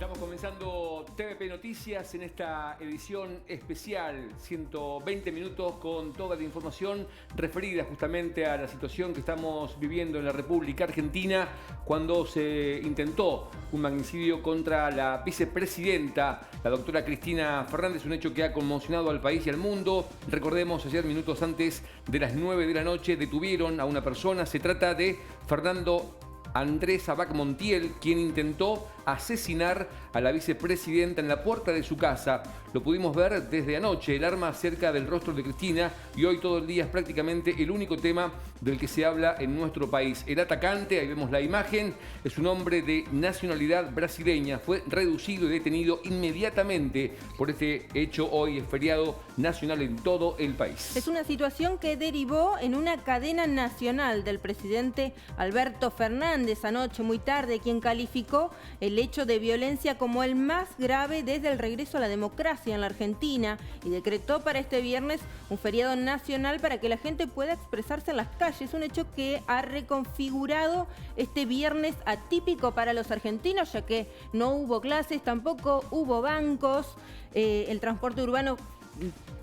Estamos comenzando TVP Noticias en esta edición especial, 120 minutos con toda la información referida justamente a la situación que estamos viviendo en la República Argentina cuando se intentó un magnicidio contra la vicepresidenta, la doctora Cristina Fernández, un hecho que ha conmocionado al país y al mundo. Recordemos, ayer minutos antes de las 9 de la noche detuvieron a una persona, se trata de Fernando Andrés Sabac Montiel, quien intentó asesinar a la vicepresidenta en la puerta de su casa. Lo pudimos ver desde anoche, el arma cerca del rostro de Cristina, y hoy todo el día es prácticamente el único tema del que se habla en nuestro país. El atacante, ahí vemos la imagen, es un hombre de nacionalidad brasileña. Fue reducido y detenido inmediatamente por este hecho. Hoy es feriado nacional en todo el país. Es una situación que derivó en una cadena nacional del presidente Alberto Fernández anoche muy tarde, quien calificó el hecho de violencia como el más grave desde el regreso a la democracia en la Argentina y decretó para este viernes un feriado nacional para que la gente pueda expresarse en las calles. Un hecho que ha reconfigurado este viernes atípico para los argentinos, ya que no hubo clases, tampoco hubo bancos, el transporte urbano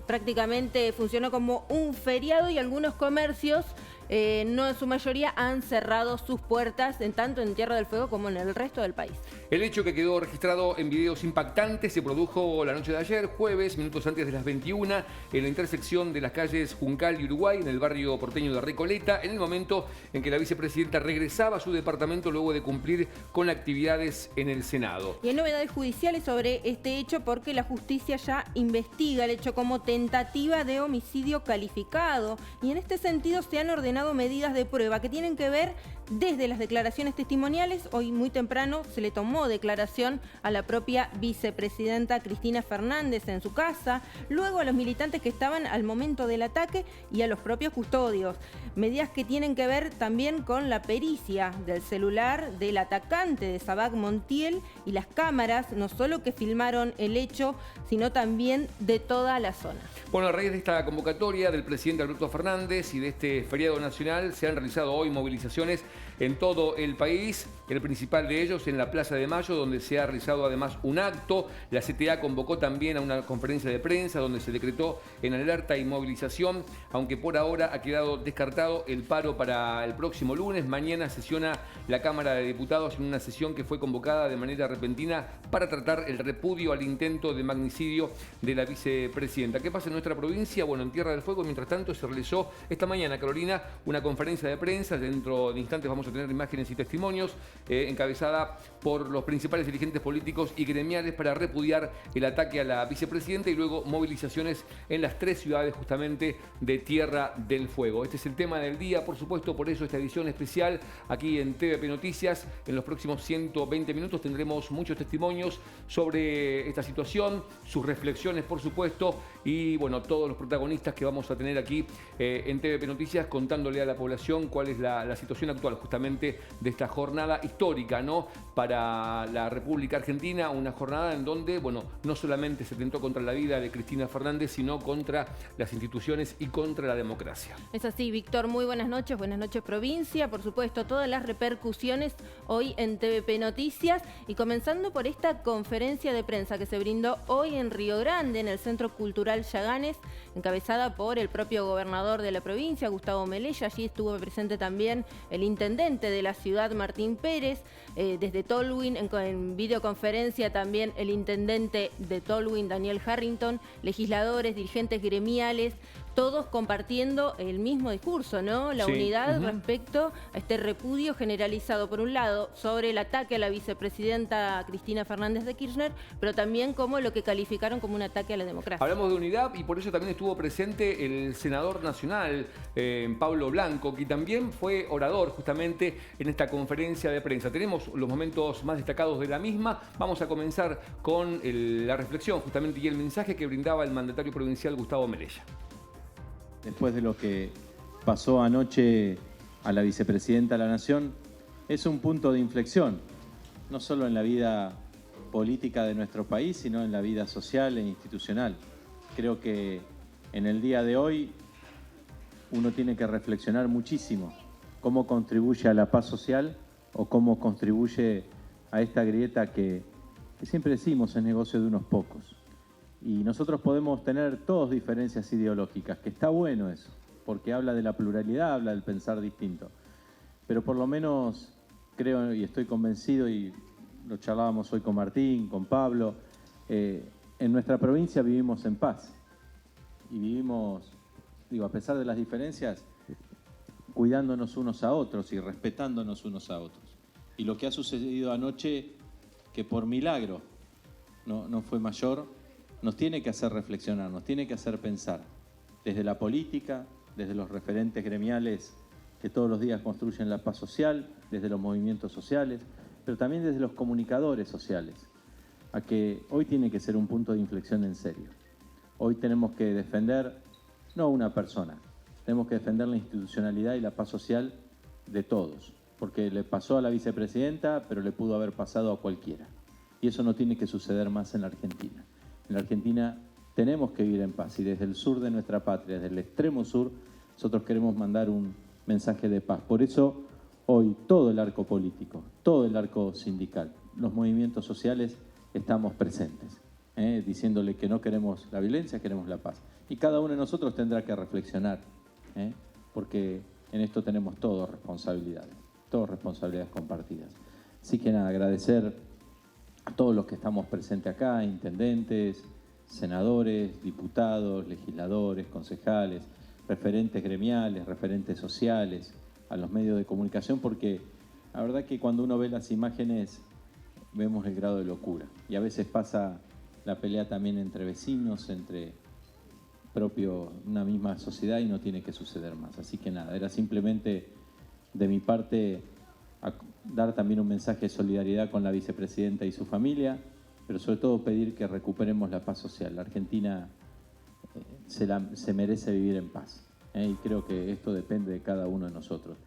prácticamente funcionó como un feriado y algunos comercios, no en su mayoría, han cerrado sus puertas, tanto en Tierra del Fuego como en el resto del país. El hecho que quedó registrado en videos impactantes se produjo la noche de ayer, jueves, minutos antes de las 21, en la intersección de las calles Juncal y Uruguay, en el barrio porteño de Recoleta, en el momento en que la vicepresidenta regresaba a su departamento luego de cumplir con actividades en el Senado. Y hay novedades judiciales sobre este hecho porque la justicia ya investiga el hecho como tentativa de homicidio calificado. Y en este sentido se han ordenado medidas de prueba que tienen que ver desde las declaraciones testimoniales. Hoy muy temprano se le tomó declaración a la propia vicepresidenta Cristina Fernández en su casa, luego a los militantes que estaban al momento del ataque y a los propios custodios. Medidas que tienen que ver también con la pericia del celular del atacante de Sabac Montiel y las cámaras, no solo que filmaron el hecho, sino también de toda la zona. Bueno, a raíz de esta convocatoria del presidente Alberto Fernández y de este feriado nacional, se han realizado hoy movilizaciones en todo el país, el principal de ellos en la Plaza de Mayo, donde se ha realizado además un acto. La CTA convocó también a una conferencia de prensa donde se decretó en alerta y movilización, aunque por ahora ha quedado descartado el paro para el próximo lunes. Mañana sesiona la Cámara de Diputados en una sesión que fue convocada de manera repentina para tratar el repudio al intento de magnicidio de la vicepresidenta. ¿Qué pasa en nuestra provincia? Bueno, en Tierra del Fuego, mientras tanto, se realizó esta mañana, Carolina, una conferencia de prensa. Dentro de instantes vamos a tener imágenes y testimonios, encabezada por los principales dirigentes políticos y gremiales para repudiar el ataque a la vicepresidenta y luego movilizaciones en las 3 ciudades justamente de Tierra del Fuego. Este es el tema del día, por supuesto, por eso esta edición especial aquí en TVP Noticias. En los próximos 120 minutos tendremos muchos testimonios sobre esta situación, sus reflexiones, por supuesto, y bueno, todos los protagonistas que vamos a tener aquí en TVP Noticias contándole a la población cuál es la situación actual justamente de esta jornada histórica, ¿no?, para la República Argentina, una jornada en donde, bueno, no solamente se atentó contra la vida de Cristina Fernández, sino contra las instituciones y contra la democracia. Es así, Víctor, muy buenas noches provincia, por supuesto, todas las repercusiones hoy en TVP Noticias y comenzando por esta conferencia de prensa que se brindó hoy en Río Grande, en el Centro Cultural Yaganes, encabezada por el propio gobernador de la provincia, Gustavo Melella. Allí estuvo presente también el intendente de la ciudad, Martín Pérez, desde Tolwyn, en videoconferencia también el intendente de Tolwyn, Daniel Harrington, legisladores, dirigentes gremiales, todos compartiendo el mismo discurso, ¿no? La unidad respecto a este repudio generalizado, por un lado, sobre el ataque a la vicepresidenta Cristina Fernández de Kirchner, pero también como lo que calificaron como un ataque a la democracia. Hablamos de unidad y por eso también estuvo presente el senador nacional, Pablo Blanco, que también fue orador justamente en esta conferencia de prensa. Tenemos los momentos más destacados de la misma. Vamos a comenzar con la reflexión justamente y el mensaje que brindaba el mandatario provincial Gustavo Melella. Después de lo que pasó anoche a la vicepresidenta de la Nación, es un punto de inflexión, no solo en la vida política de nuestro país, sino en la vida social e institucional. Creo que en el día de hoy uno tiene que reflexionar muchísimo cómo contribuye a la paz social o cómo contribuye a esta grieta que siempre decimos es negocio de unos pocos. Y nosotros podemos tener todos diferencias ideológicas, que está bueno eso, porque habla de la pluralidad, habla del pensar distinto. Pero por lo menos creo y estoy convencido, y lo charlábamos hoy con Martín, con Pablo, en nuestra provincia vivimos en paz. Y vivimos, a pesar de las diferencias, cuidándonos unos a otros y respetándonos unos a otros. Y lo que ha sucedido anoche, que por milagro no fue mayor, nos tiene que hacer reflexionar, nos tiene que hacer pensar, desde la política, desde los referentes gremiales que todos los días construyen la paz social, desde los movimientos sociales, pero también desde los comunicadores sociales, a que hoy tiene que ser un punto de inflexión en serio. Hoy tenemos que defender, no a una persona, tenemos que defender la institucionalidad y la paz social de todos, porque le pasó a la vicepresidenta, pero le pudo haber pasado a cualquiera. Y eso no tiene que suceder más en la Argentina. En la Argentina tenemos que vivir en paz, y desde el sur de nuestra patria, desde el extremo sur, nosotros queremos mandar un mensaje de paz. Por eso hoy todo el arco político, todo el arco sindical, los movimientos sociales estamos presentes, diciéndole que no queremos la violencia, queremos la paz. Y cada uno de nosotros tendrá que reflexionar, porque en esto tenemos todas responsabilidades compartidas. Así que nada, agradecer a todos los que estamos presentes acá, intendentes, senadores, diputados, legisladores, concejales, referentes gremiales, referentes sociales, a los medios de comunicación, porque la verdad que cuando uno ve las imágenes vemos el grado de locura. Y a veces pasa la pelea también entre vecinos, entre una misma sociedad, y no tiene que suceder más. Así que nada, era simplemente de mi parte dar también un mensaje de solidaridad con la vicepresidenta y su familia, pero sobre todo pedir que recuperemos la paz social. La Argentina se merece vivir en paz, y creo que esto depende de cada uno de nosotros.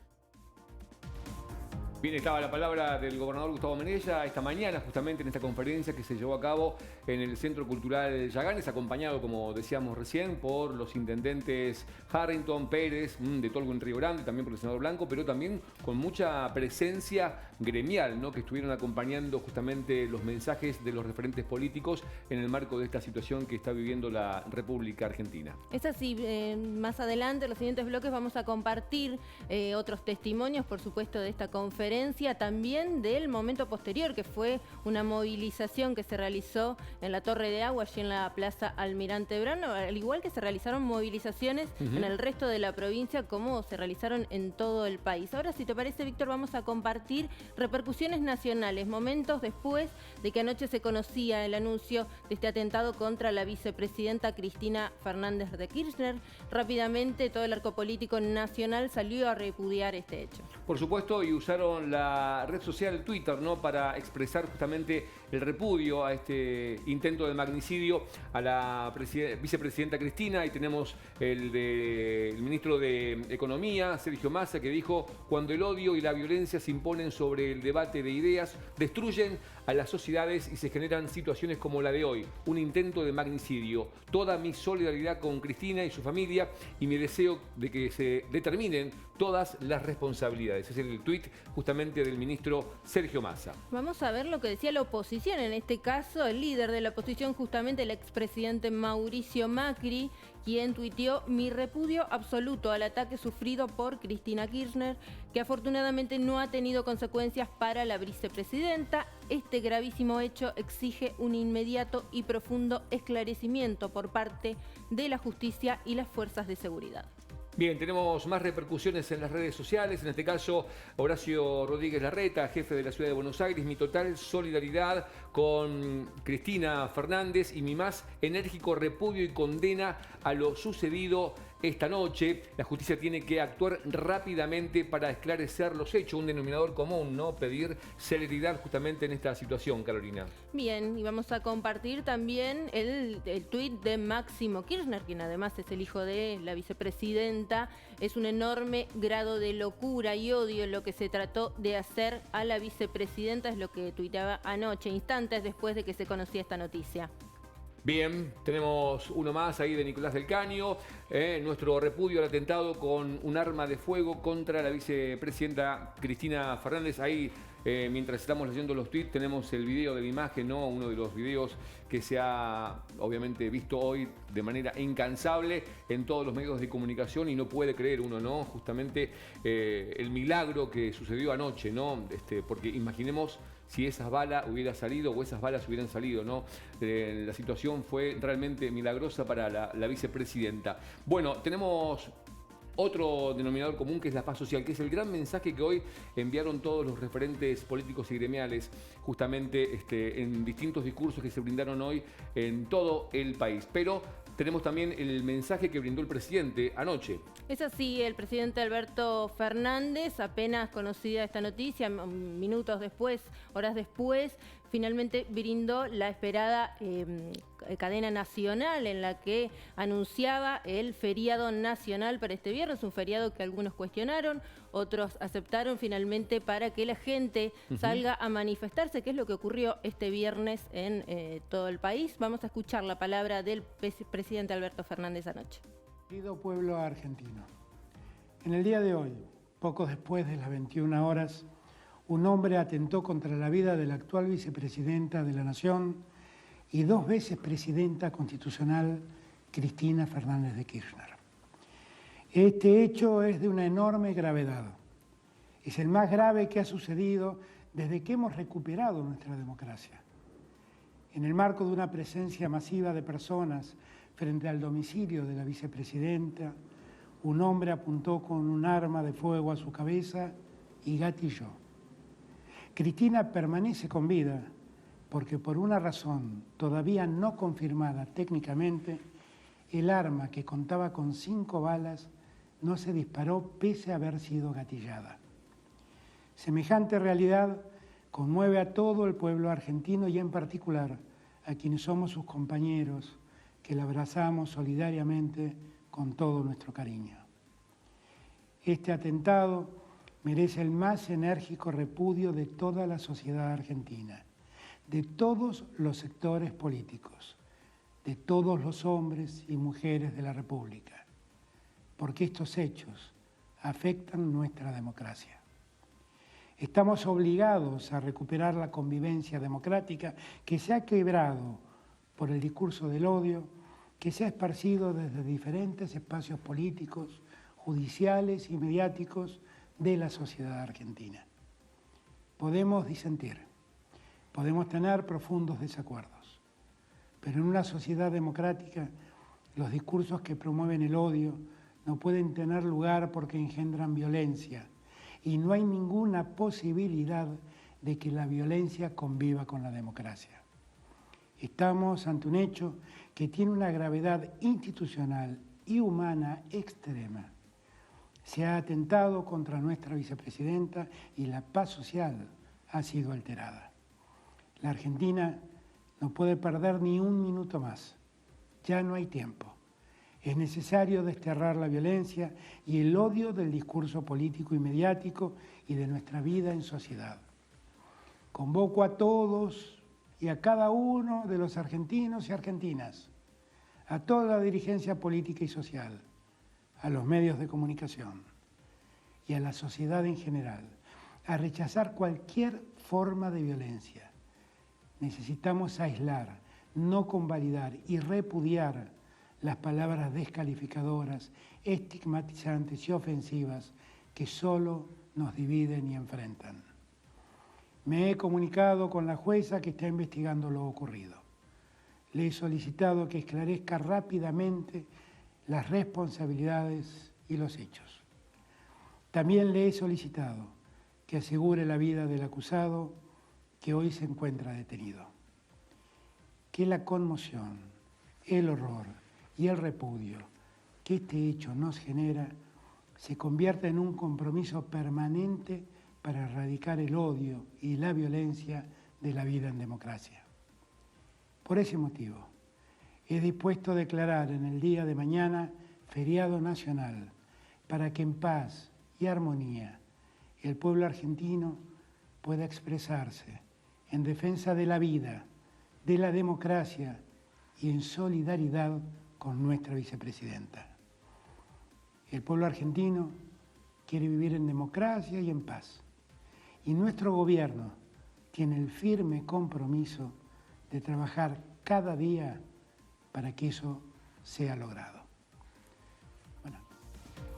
Bien, estaba la palabra del gobernador Gustavo Menella esta mañana, justamente en esta conferencia que se llevó a cabo en el Centro Cultural Yaganes, acompañado, como decíamos recién, por los intendentes Harrington, Pérez, de Tolwyn Río Grande, también por el senador Blanco, pero también con mucha presencia gremial, ¿no?, que estuvieron acompañando justamente los mensajes de los referentes políticos en el marco de esta situación que está viviendo la República Argentina. Es así, más adelante, en los siguientes bloques, vamos a compartir otros testimonios, por supuesto, de esta conferencia, también del momento posterior, que fue una movilización que se realizó en la Torre de Agua, allí en la Plaza Almirante Brano, al igual que se realizaron movilizaciones en el resto de la provincia, como se realizaron en todo el país. Ahora, si te parece, Víctor, vamos a compartir repercusiones nacionales, momentos después de que anoche se conocía el anuncio de este atentado contra la vicepresidenta Cristina Fernández de Kirchner. Rápidamente, todo el arco político nacional salió a repudiar este hecho. Por supuesto, y usaron la red social Twitter, ¿no?, para expresar justamente el repudio a este intento de magnicidio a la vicepresidenta Cristina. Y tenemos el ministro de Economía, Sergio Massa, que dijo: cuando el odio y la violencia se imponen sobre el debate de ideas, destruyen a las sociedades y se generan situaciones como la de hoy, un intento de magnicidio. Toda mi solidaridad con Cristina y su familia, y mi deseo de que se determinen todas las responsabilidades. Es el tuit justamente del ministro Sergio Massa. Vamos a ver lo que decía la oposición, en este caso el líder de la oposición, justamente el expresidente Mauricio Macri, quien tuiteó: mi repudio absoluto al ataque sufrido por Cristina Kirchner, que afortunadamente no ha tenido consecuencias para la vicepresidenta. Este gravísimo hecho exige un inmediato y profundo esclarecimiento por parte de la justicia y las fuerzas de seguridad. Bien, tenemos más repercusiones en las redes sociales. En este caso, Horacio Rodríguez Larreta, jefe de la Ciudad de Buenos Aires: mi total solidaridad con Cristina Fernández y mi más enérgico repudio y condena a lo sucedido esta noche. La justicia tiene que actuar rápidamente para esclarecer los hechos. Un denominador común, ¿no?, pedir celeridad justamente en esta situación, Carolina. Bien, y vamos a compartir también el tuit de Máximo Kirchner, quien además es el hijo de la vicepresidenta. Es un enorme grado de locura y odio lo que se trató de hacer a la vicepresidenta, es lo que tuiteaba anoche, instantes después de que se conocía esta noticia. Bien, tenemos uno más ahí de Nicolás del Caño. Nuestro repudio al atentado con un arma de fuego contra la vicepresidenta Cristina Fernández. Ahí Mientras estamos leyendo los tweets, tenemos el video de la imagen, ¿no? Uno de los videos que se ha obviamente visto hoy de manera incansable en todos los medios de comunicación y no puede creer uno, ¿no? Justamente el milagro que sucedió anoche, ¿no? Porque imaginemos si esas balas hubieran salido o esas balas hubieran salido, ¿no? La situación fue realmente milagrosa para la vicepresidenta. Bueno, tenemos otro denominador común, que es la paz social, que es el gran mensaje que hoy enviaron todos los referentes políticos y gremiales, justamente en distintos discursos que se brindaron hoy en todo el país. Pero tenemos también el mensaje que brindó el presidente anoche. Es así, el presidente Alberto Fernández, apenas conocida esta noticia, minutos después, horas después, finalmente brindó la esperada cadena nacional en la que anunciaba el feriado nacional para este viernes, un feriado que algunos cuestionaron, otros aceptaron finalmente para que la gente salga a manifestarse, que es lo que ocurrió este viernes en todo el país. Vamos a escuchar la palabra del presidente Alberto Fernández anoche. Querido pueblo argentino, en el día de hoy, poco después de las 21 horas, un hombre atentó contra la vida de la actual vicepresidenta de la Nación y 2 veces presidenta constitucional, Cristina Fernández de Kirchner. Este hecho es de una enorme gravedad. Es el más grave que ha sucedido desde que hemos recuperado nuestra democracia. En el marco de una presencia masiva de personas frente al domicilio de la vicepresidenta, un hombre apuntó con un arma de fuego a su cabeza y gatilló. Cristina permanece con vida porque por una razón todavía no confirmada técnicamente, el arma, que contaba con 5 balas, no se disparó pese a haber sido gatillada. Semejante realidad conmueve a todo el pueblo argentino y en particular a quienes somos sus compañeros, que la abrazamos solidariamente con todo nuestro cariño. Este atentado merece el más enérgico repudio de toda la sociedad argentina, de todos los sectores políticos, de todos los hombres y mujeres de la República, porque estos hechos afectan nuestra democracia. Estamos obligados a recuperar la convivencia democrática que se ha quebrado por el discurso del odio que se ha esparcido desde diferentes espacios políticos, judiciales y mediáticos de la sociedad argentina. Podemos disentir, podemos tener profundos desacuerdos, pero en una sociedad democrática los discursos que promueven el odio no pueden tener lugar porque engendran violencia y no hay ninguna posibilidad de que la violencia conviva con la democracia. Estamos ante un hecho que tiene una gravedad institucional y humana extrema. Se ha atentado contra nuestra vicepresidenta y la paz social ha sido alterada. La Argentina no puede perder ni un minuto más. Ya no hay tiempo. Es necesario desterrar la violencia y el odio del discurso político y mediático y de nuestra vida en sociedad. Convoco a todos y a cada uno de los argentinos y argentinas, a toda la dirigencia política y social, a los medios de comunicación y a la sociedad en general, a rechazar cualquier forma de violencia. Necesitamos aislar, no convalidar y repudiar las palabras descalificadoras, estigmatizantes y ofensivas que solo nos dividen y enfrentan. Me he comunicado con la jueza que está investigando lo ocurrido. Le he solicitado que esclarezca rápidamente las responsabilidades y los hechos. También le he solicitado que asegure la vida del acusado que hoy se encuentra detenido. Que la conmoción, el horror y el repudio que este hecho nos genera se convierta en un compromiso permanente para erradicar el odio y la violencia de la vida en democracia. Por ese motivo, he dispuesto a declarar en el día de mañana feriado nacional para que en paz y armonía el pueblo argentino pueda expresarse en defensa de la vida, de la democracia y en solidaridad con nuestra vicepresidenta. El pueblo argentino quiere vivir en democracia y en paz. y nuestro gobierno tiene el firme compromiso de trabajar cada día para que eso sea logrado. Bueno,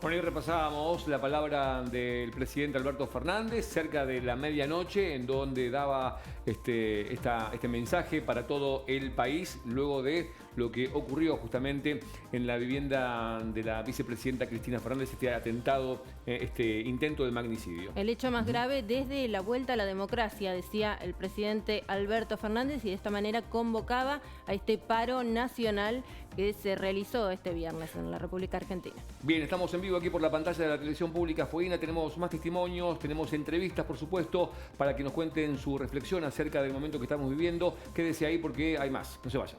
hoy repasábamos la palabra del presidente Alberto Fernández cerca de la medianoche, en donde daba este mensaje para todo el país, luego de lo que ocurrió justamente en la vivienda de la vicepresidenta Cristina Fernández, este atentado, este intento de magnicidio. El hecho más grave desde la vuelta a la democracia, decía el presidente Alberto Fernández, y de esta manera convocaba a este paro nacional que se realizó este viernes en la República Argentina. Bien, estamos en vivo aquí por la pantalla de la televisión pública Fueguina. Tenemos más testimonios, tenemos entrevistas, por supuesto, para que nos cuenten su reflexión acerca del momento que estamos viviendo. Quédese ahí porque hay más. No se vayan.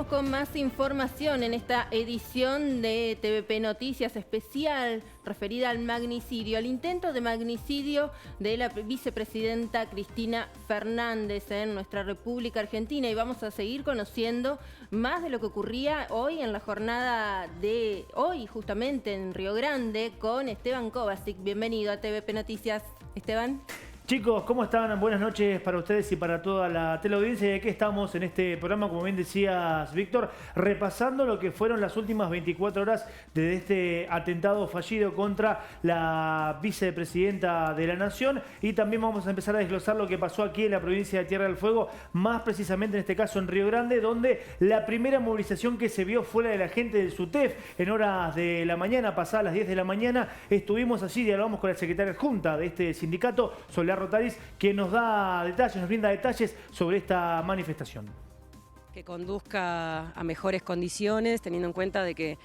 Con más información en esta edición de TVP Noticias especial referida al magnicidio, al intento de magnicidio de la vicepresidenta Cristina Fernández en nuestra República Argentina, y vamos a seguir conociendo más de lo que ocurría hoy en la jornada de hoy, justamente en Río Grande, con Esteban Kovacic. Bienvenido a TVP Noticias, Esteban. Chicos, ¿cómo están? Buenas noches para ustedes y para toda la teleaudiencia. Y aquí estamos en este programa, como bien decías, Víctor, repasando lo que fueron las últimas 24 horas de este atentado fallido contra la vicepresidenta de la Nación. Y también vamos a empezar a desglosar lo que pasó aquí en la provincia de Tierra del Fuego, más precisamente en este caso en Río Grande, donde la primera movilización que se vio fue la de la gente del SUTEF en horas de la mañana, pasadas las 10 de la mañana. Estuvimos allí, dialogamos con la secretaria adjunta de este sindicato, Soledad Rotaris, que nos da detalles, nos brinda detalles sobre esta manifestación. Que conduzca a mejores condiciones, teniendo en cuenta de que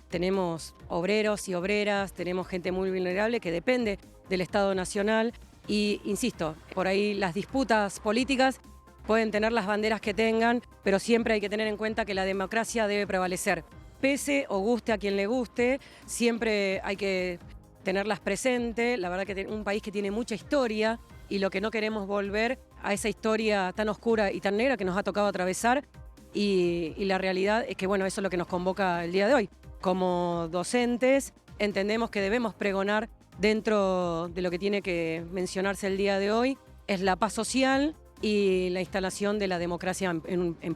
tenemos obreros y obreras, tenemos gente muy vulnerable que depende del Estado Nacional y, insisto, por ahí las disputas políticas pueden tener las banderas que tengan, pero siempre hay que tener en cuenta que la democracia debe prevalecer. Pese o guste a quien le guste, siempre hay que tenerlas presentes. La verdad que un país que tiene mucha historia y lo que no queremos volver a esa historia tan oscura y tan negra que nos ha tocado atravesar, y la realidad es que, bueno, eso es lo que nos convoca el día de hoy. Como docentes entendemos que debemos pregonar dentro de lo que tiene que mencionarse el día de hoy, es la paz social y la instalación de la democracia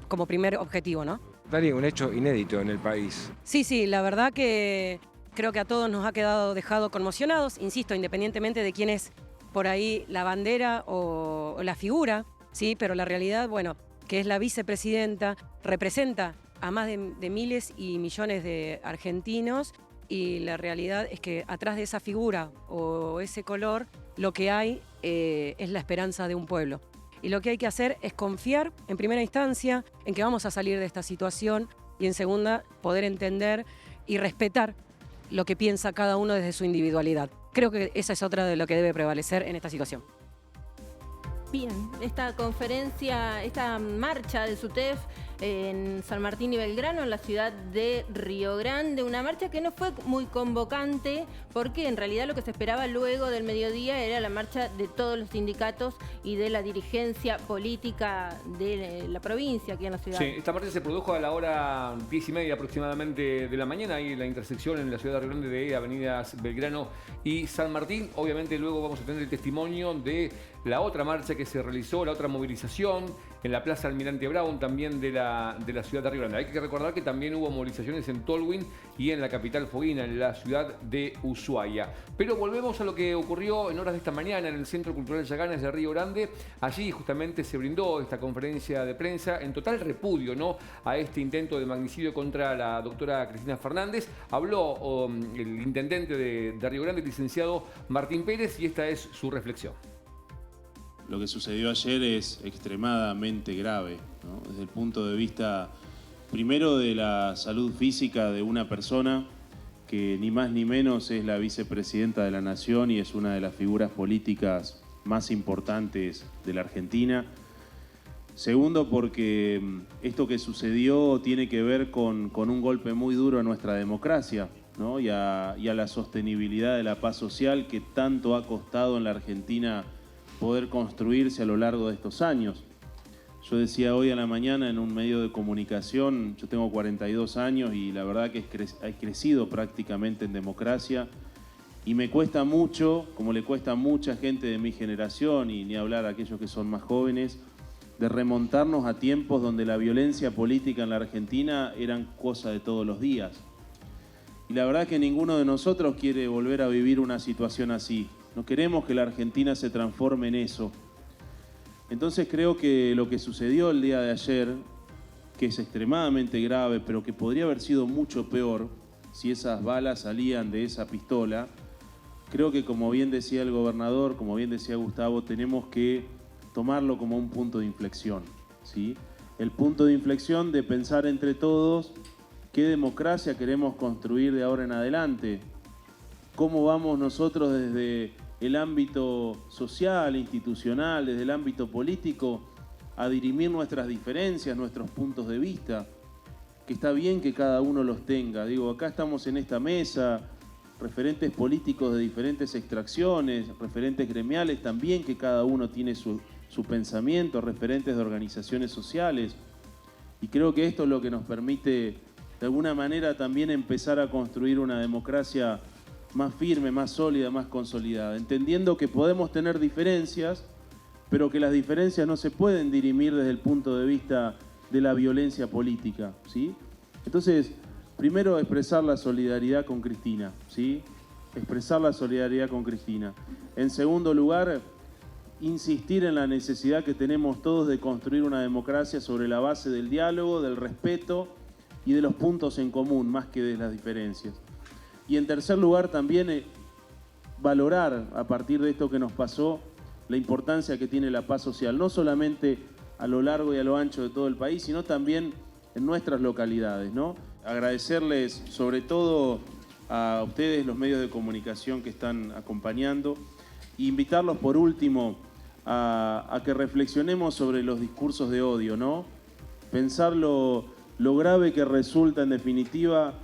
como primer objetivo, ¿no? Daría un hecho inédito en el país. Sí, la verdad que creo que a todos nos ha quedado dejado conmocionados, insisto, independientemente de quién es por ahí la bandera o la figura, ¿sí? Pero la realidad, bueno, que es la vicepresidenta, representa a más de miles y millones de argentinos, y la realidad es que atrás de esa figura o ese color, lo que hay es la esperanza de un pueblo. Y lo que hay que hacer es confiar, en primera instancia, en que vamos a salir de esta situación, y en segunda, poder entender y respetar lo que piensa cada uno desde su individualidad. Creo que esa es otra de lo que debe prevalecer en esta situación. Bien, esta conferencia, esta marcha del SUTEF en San Martín y Belgrano, en la ciudad de Río Grande, una marcha que no fue muy convocante porque en realidad lo que se esperaba luego del mediodía era la marcha de todos los sindicatos y de la dirigencia política de la provincia aquí en la ciudad. Sí, esta marcha se produjo a la hora 10:30 aproximadamente de la mañana, ahí en la intersección en la ciudad de Río Grande de avenidas Belgrano y San Martín. Obviamente luego vamos a tener el testimonio de la otra marcha que se realizó, la otra movilización en la Plaza Almirante Brown, también de la ciudad de Río Grande. Hay que recordar que también hubo movilizaciones en Tolwyn y en la capital fueguina, en la ciudad de Ushuaia. Pero volvemos a lo que ocurrió en horas de esta mañana en el Centro Cultural Yaganes de Río Grande. Allí justamente se brindó esta conferencia de prensa en total repudio, ¿no?, a este intento de magnicidio contra la doctora Cristina Fernández. Habló el intendente de Río Grande, el licenciado Martín Pérez, y esta es su reflexión. Lo que sucedió ayer es extremadamente grave, ¿no? Desde el punto de vista, primero, de la salud física de una persona que ni más ni menos es la vicepresidenta de la Nación y es una de las figuras políticas más importantes de la Argentina. Segundo, porque esto que sucedió tiene que ver con un golpe muy duro a nuestra democracia, ¿no? y a la sostenibilidad de la paz social que tanto ha costado en la Argentina poder construirse a lo largo de estos años. Yo decía hoy a la mañana en un medio de comunicación, yo tengo 42 años y la verdad que he crecido prácticamente en democracia y me cuesta mucho, como le cuesta a mucha gente de mi generación y ni hablar a aquellos que son más jóvenes, de remontarnos a tiempos donde la violencia política en la Argentina eran cosa de todos los días. Y la verdad que ninguno de nosotros quiere volver a vivir una situación así. No queremos que la Argentina se transforme en eso. Entonces creo que lo que sucedió el día de ayer, que es extremadamente grave, pero que podría haber sido mucho peor si esas balas salían de esa pistola, creo que como bien decía el gobernador, como bien decía Gustavo, tenemos que tomarlo como un punto de inflexión, ¿sí? El punto de inflexión de pensar entre todos qué democracia queremos construir de ahora en adelante, cómo vamos nosotros desde el ámbito social, institucional, desde el ámbito político, a dirimir nuestras diferencias, nuestros puntos de vista, que está bien que cada uno los tenga. Digo, acá estamos en esta mesa, referentes políticos de diferentes extracciones, referentes gremiales también, que cada uno tiene su pensamiento, referentes de organizaciones sociales. Y creo que esto es lo que nos permite, de alguna manera, también empezar a construir una democracia más firme, más sólida, más consolidada, entendiendo que podemos tener diferencias, pero que las diferencias no se pueden dirimir desde el punto de vista de la violencia política, ¿sí? Entonces, primero expresar la solidaridad con Cristina, ¿sí? Expresar la solidaridad con Cristina. En segundo lugar, insistir en la necesidad que tenemos todos de construir una democracia sobre la base del diálogo, del respeto y de los puntos en común, más que de las diferencias. Y en tercer lugar también valorar a partir de esto que nos pasó la importancia que tiene la paz social, no solamente a lo largo y a lo ancho de todo el país, sino también en nuestras localidades, ¿no? Agradecerles sobre todo a ustedes, los medios de comunicación que están acompañando, e invitarlos por último a que reflexionemos sobre los discursos de odio, ¿no? Pensar lo grave que resulta en definitiva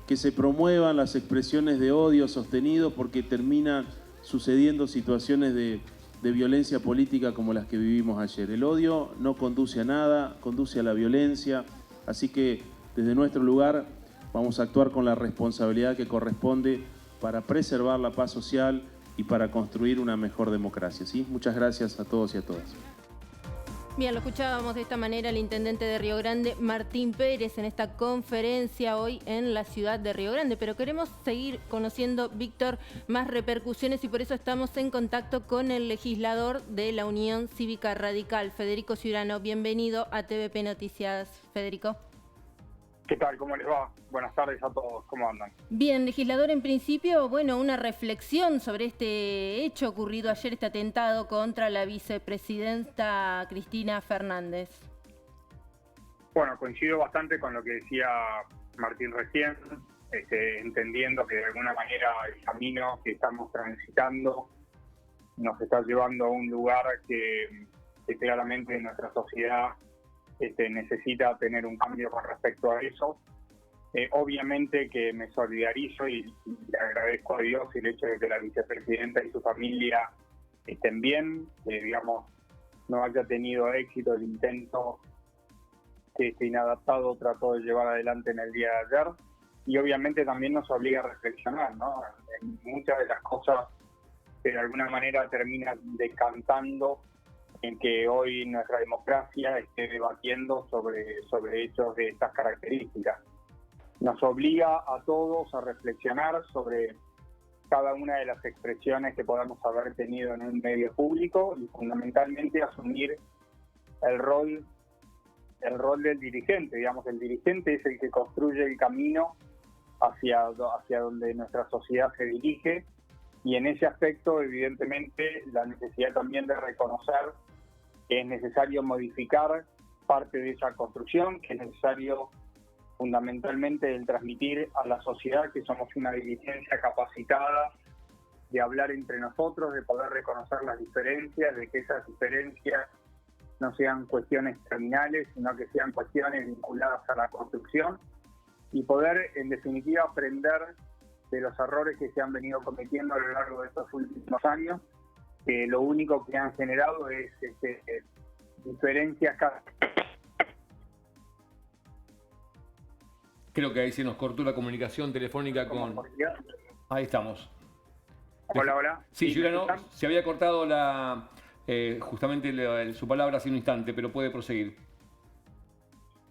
que se promuevan las expresiones de odio sostenidos porque terminan sucediendo situaciones de violencia política como las que vivimos ayer. El odio no conduce a nada, conduce a la violencia, así que desde nuestro lugar vamos a actuar con la responsabilidad que corresponde para preservar la paz social y para construir una mejor democracia, ¿sí? Muchas gracias a todos y a todas. Bien, lo escuchábamos de esta manera el intendente de Río Grande, Martín Pérez, en esta conferencia hoy en la ciudad de Río Grande. Pero queremos seguir conociendo, Víctor, más repercusiones y por eso estamos en contacto con el legislador de la Unión Cívica Radical, Federico Ciurano. Bienvenido a TVP Noticias, Federico. ¿Qué tal? ¿Cómo les va? Buenas tardes a todos. ¿Cómo andan? Bien, legislador, en principio, bueno, una reflexión sobre este hecho ocurrido ayer, este atentado contra la vicepresidenta Cristina Fernández. Bueno, coincido bastante con lo que decía Martín recién, entendiendo que de alguna manera el camino que estamos transitando nos está llevando a un lugar que claramente nuestra sociedad necesita tener un cambio con respecto a eso. Obviamente que me solidarizo y le agradezco a Dios el hecho de que la vicepresidenta y su familia estén bien, que digamos no haya tenido éxito el intento que este inadaptado trató de llevar adelante en el día de ayer, y obviamente también nos obliga a reflexionar, ¿no? En muchas de las cosas que de alguna manera terminan decantando en que hoy nuestra democracia esté debatiendo sobre hechos de estas características. Nos obliga a todos a reflexionar sobre cada una de las expresiones que podamos haber tenido en un medio público y fundamentalmente asumir el rol del dirigente. Digamos, el dirigente es el que construye el camino hacia donde nuestra sociedad se dirige, y en ese aspecto evidentemente la necesidad también de reconocer que es necesario modificar parte de esa construcción, que es necesario fundamentalmente el transmitir a la sociedad que somos una dirigencia capacitada de hablar entre nosotros, de poder reconocer las diferencias, de que esas diferencias no sean cuestiones terminales, sino que sean cuestiones vinculadas a la construcción, y poder en definitiva aprender de los errores que se han venido cometiendo a lo largo de estos últimos años. Lo único que han generado es diferencias. Creo que ahí se nos cortó la comunicación telefónica con... Ahí estamos. Hola. Sí, Giuliano, se había cortado justamente su palabra hace un instante, pero puede proseguir.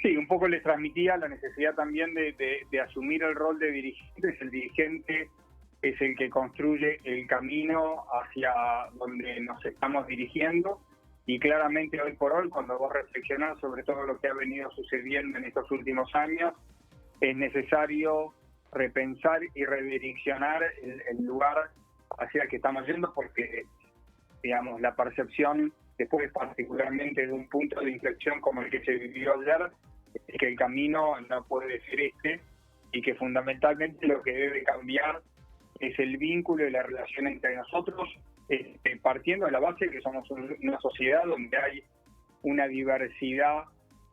Sí, un poco les transmitía la necesidad también de asumir el rol de dirigente. El dirigente es el que construye el camino hacia donde nos estamos dirigiendo, y claramente hoy por hoy, cuando vos reflexionás sobre todo lo que ha venido sucediendo en estos últimos años, es necesario repensar y redireccionar el lugar hacia el que estamos yendo, porque, digamos, la percepción, después particularmente de un punto de inflexión como el que se vivió ayer, es que el camino no puede ser este, y que fundamentalmente lo que debe cambiar es el vínculo y la relación entre nosotros, partiendo de la base que somos una sociedad donde hay una diversidad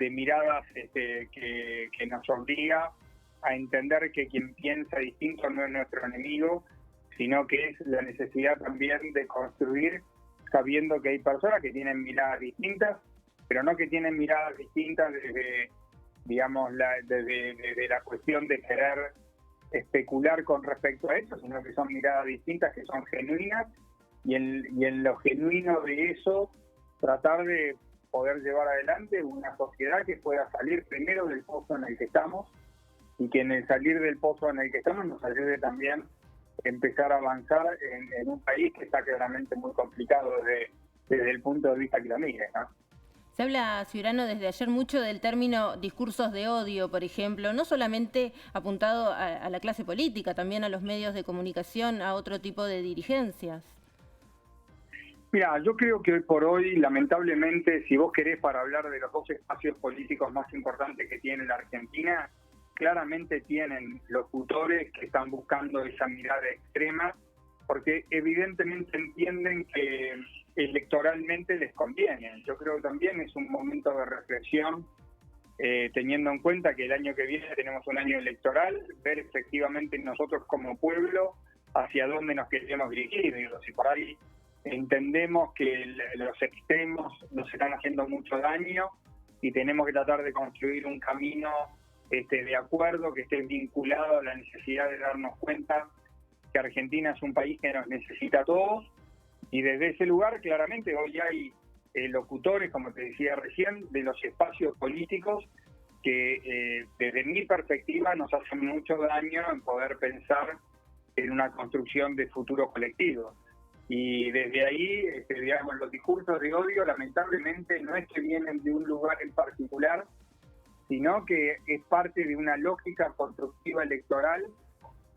de miradas que nos obliga a entender que quien piensa distinto no es nuestro enemigo, sino que es la necesidad también de construir sabiendo que hay personas que tienen miradas distintas, pero no que tienen miradas distintas desde, digamos, desde la cuestión de querer especular con respecto a eso, sino que son miradas distintas, que son genuinas, y en lo genuino de eso tratar de poder llevar adelante una sociedad que pueda salir primero del pozo en el que estamos, y que en el salir del pozo en el que estamos nos ayude también a empezar a avanzar en un país que está claramente muy complicado desde el punto de vista que lo mire, ¿no? Se habla, Ciurano, desde ayer mucho del término discursos de odio, por ejemplo, no solamente apuntado a la clase política, también a los medios de comunicación, a otro tipo de dirigencias. Mira, yo creo que hoy por hoy, lamentablemente, si vos querés, para hablar de los dos espacios políticos más importantes que tiene la Argentina, claramente tienen locutores que están buscando esa mirada extrema, porque evidentemente entienden que electoralmente les conviene. Yo creo que también es un momento de reflexión, teniendo en cuenta que el año que viene tenemos un año electoral, ver efectivamente nosotros como pueblo hacia dónde nos queremos dirigir. Si por ahí entendemos que los extremos nos están haciendo mucho daño y tenemos que tratar de construir un camino de acuerdo, que esté vinculado a la necesidad de darnos cuenta que Argentina es un país que nos necesita a todos, y desde ese lugar claramente hoy hay locutores, como te decía recién, de los espacios políticos que desde mi perspectiva nos hacen mucho daño en poder pensar en una construcción de futuro colectivo. Y desde ahí, digamos, los discursos de odio lamentablemente no es que vienen de un lugar en particular, sino que es parte de una lógica constructiva electoral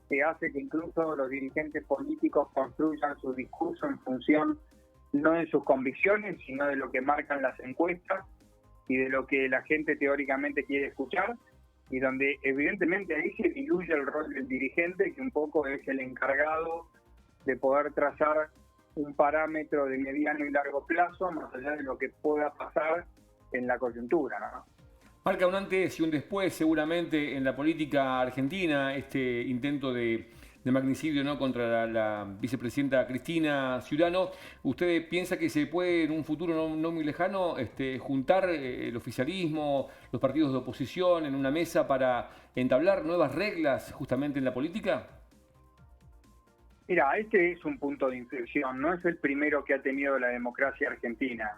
que hace que incluso los dirigentes políticos construyan su discurso en función no de sus convicciones, sino de lo que marcan las encuestas y de lo que la gente teóricamente quiere escuchar, y donde evidentemente ahí se diluye el rol del dirigente, que un poco es el encargado de poder trazar un parámetro de mediano y largo plazo, más allá de lo que pueda pasar en la coyuntura, ¿no? Marca un antes y un después seguramente en la política argentina, este intento de magnicidio, ¿no?, contra la vicepresidenta Cristina Ciurano. ¿Usted piensa que se puede en un futuro no muy lejano juntar el oficialismo, los partidos de oposición en una mesa para entablar nuevas reglas justamente en la política? Mira, este es un punto de inflexión, no es el primero que ha tenido la democracia argentina.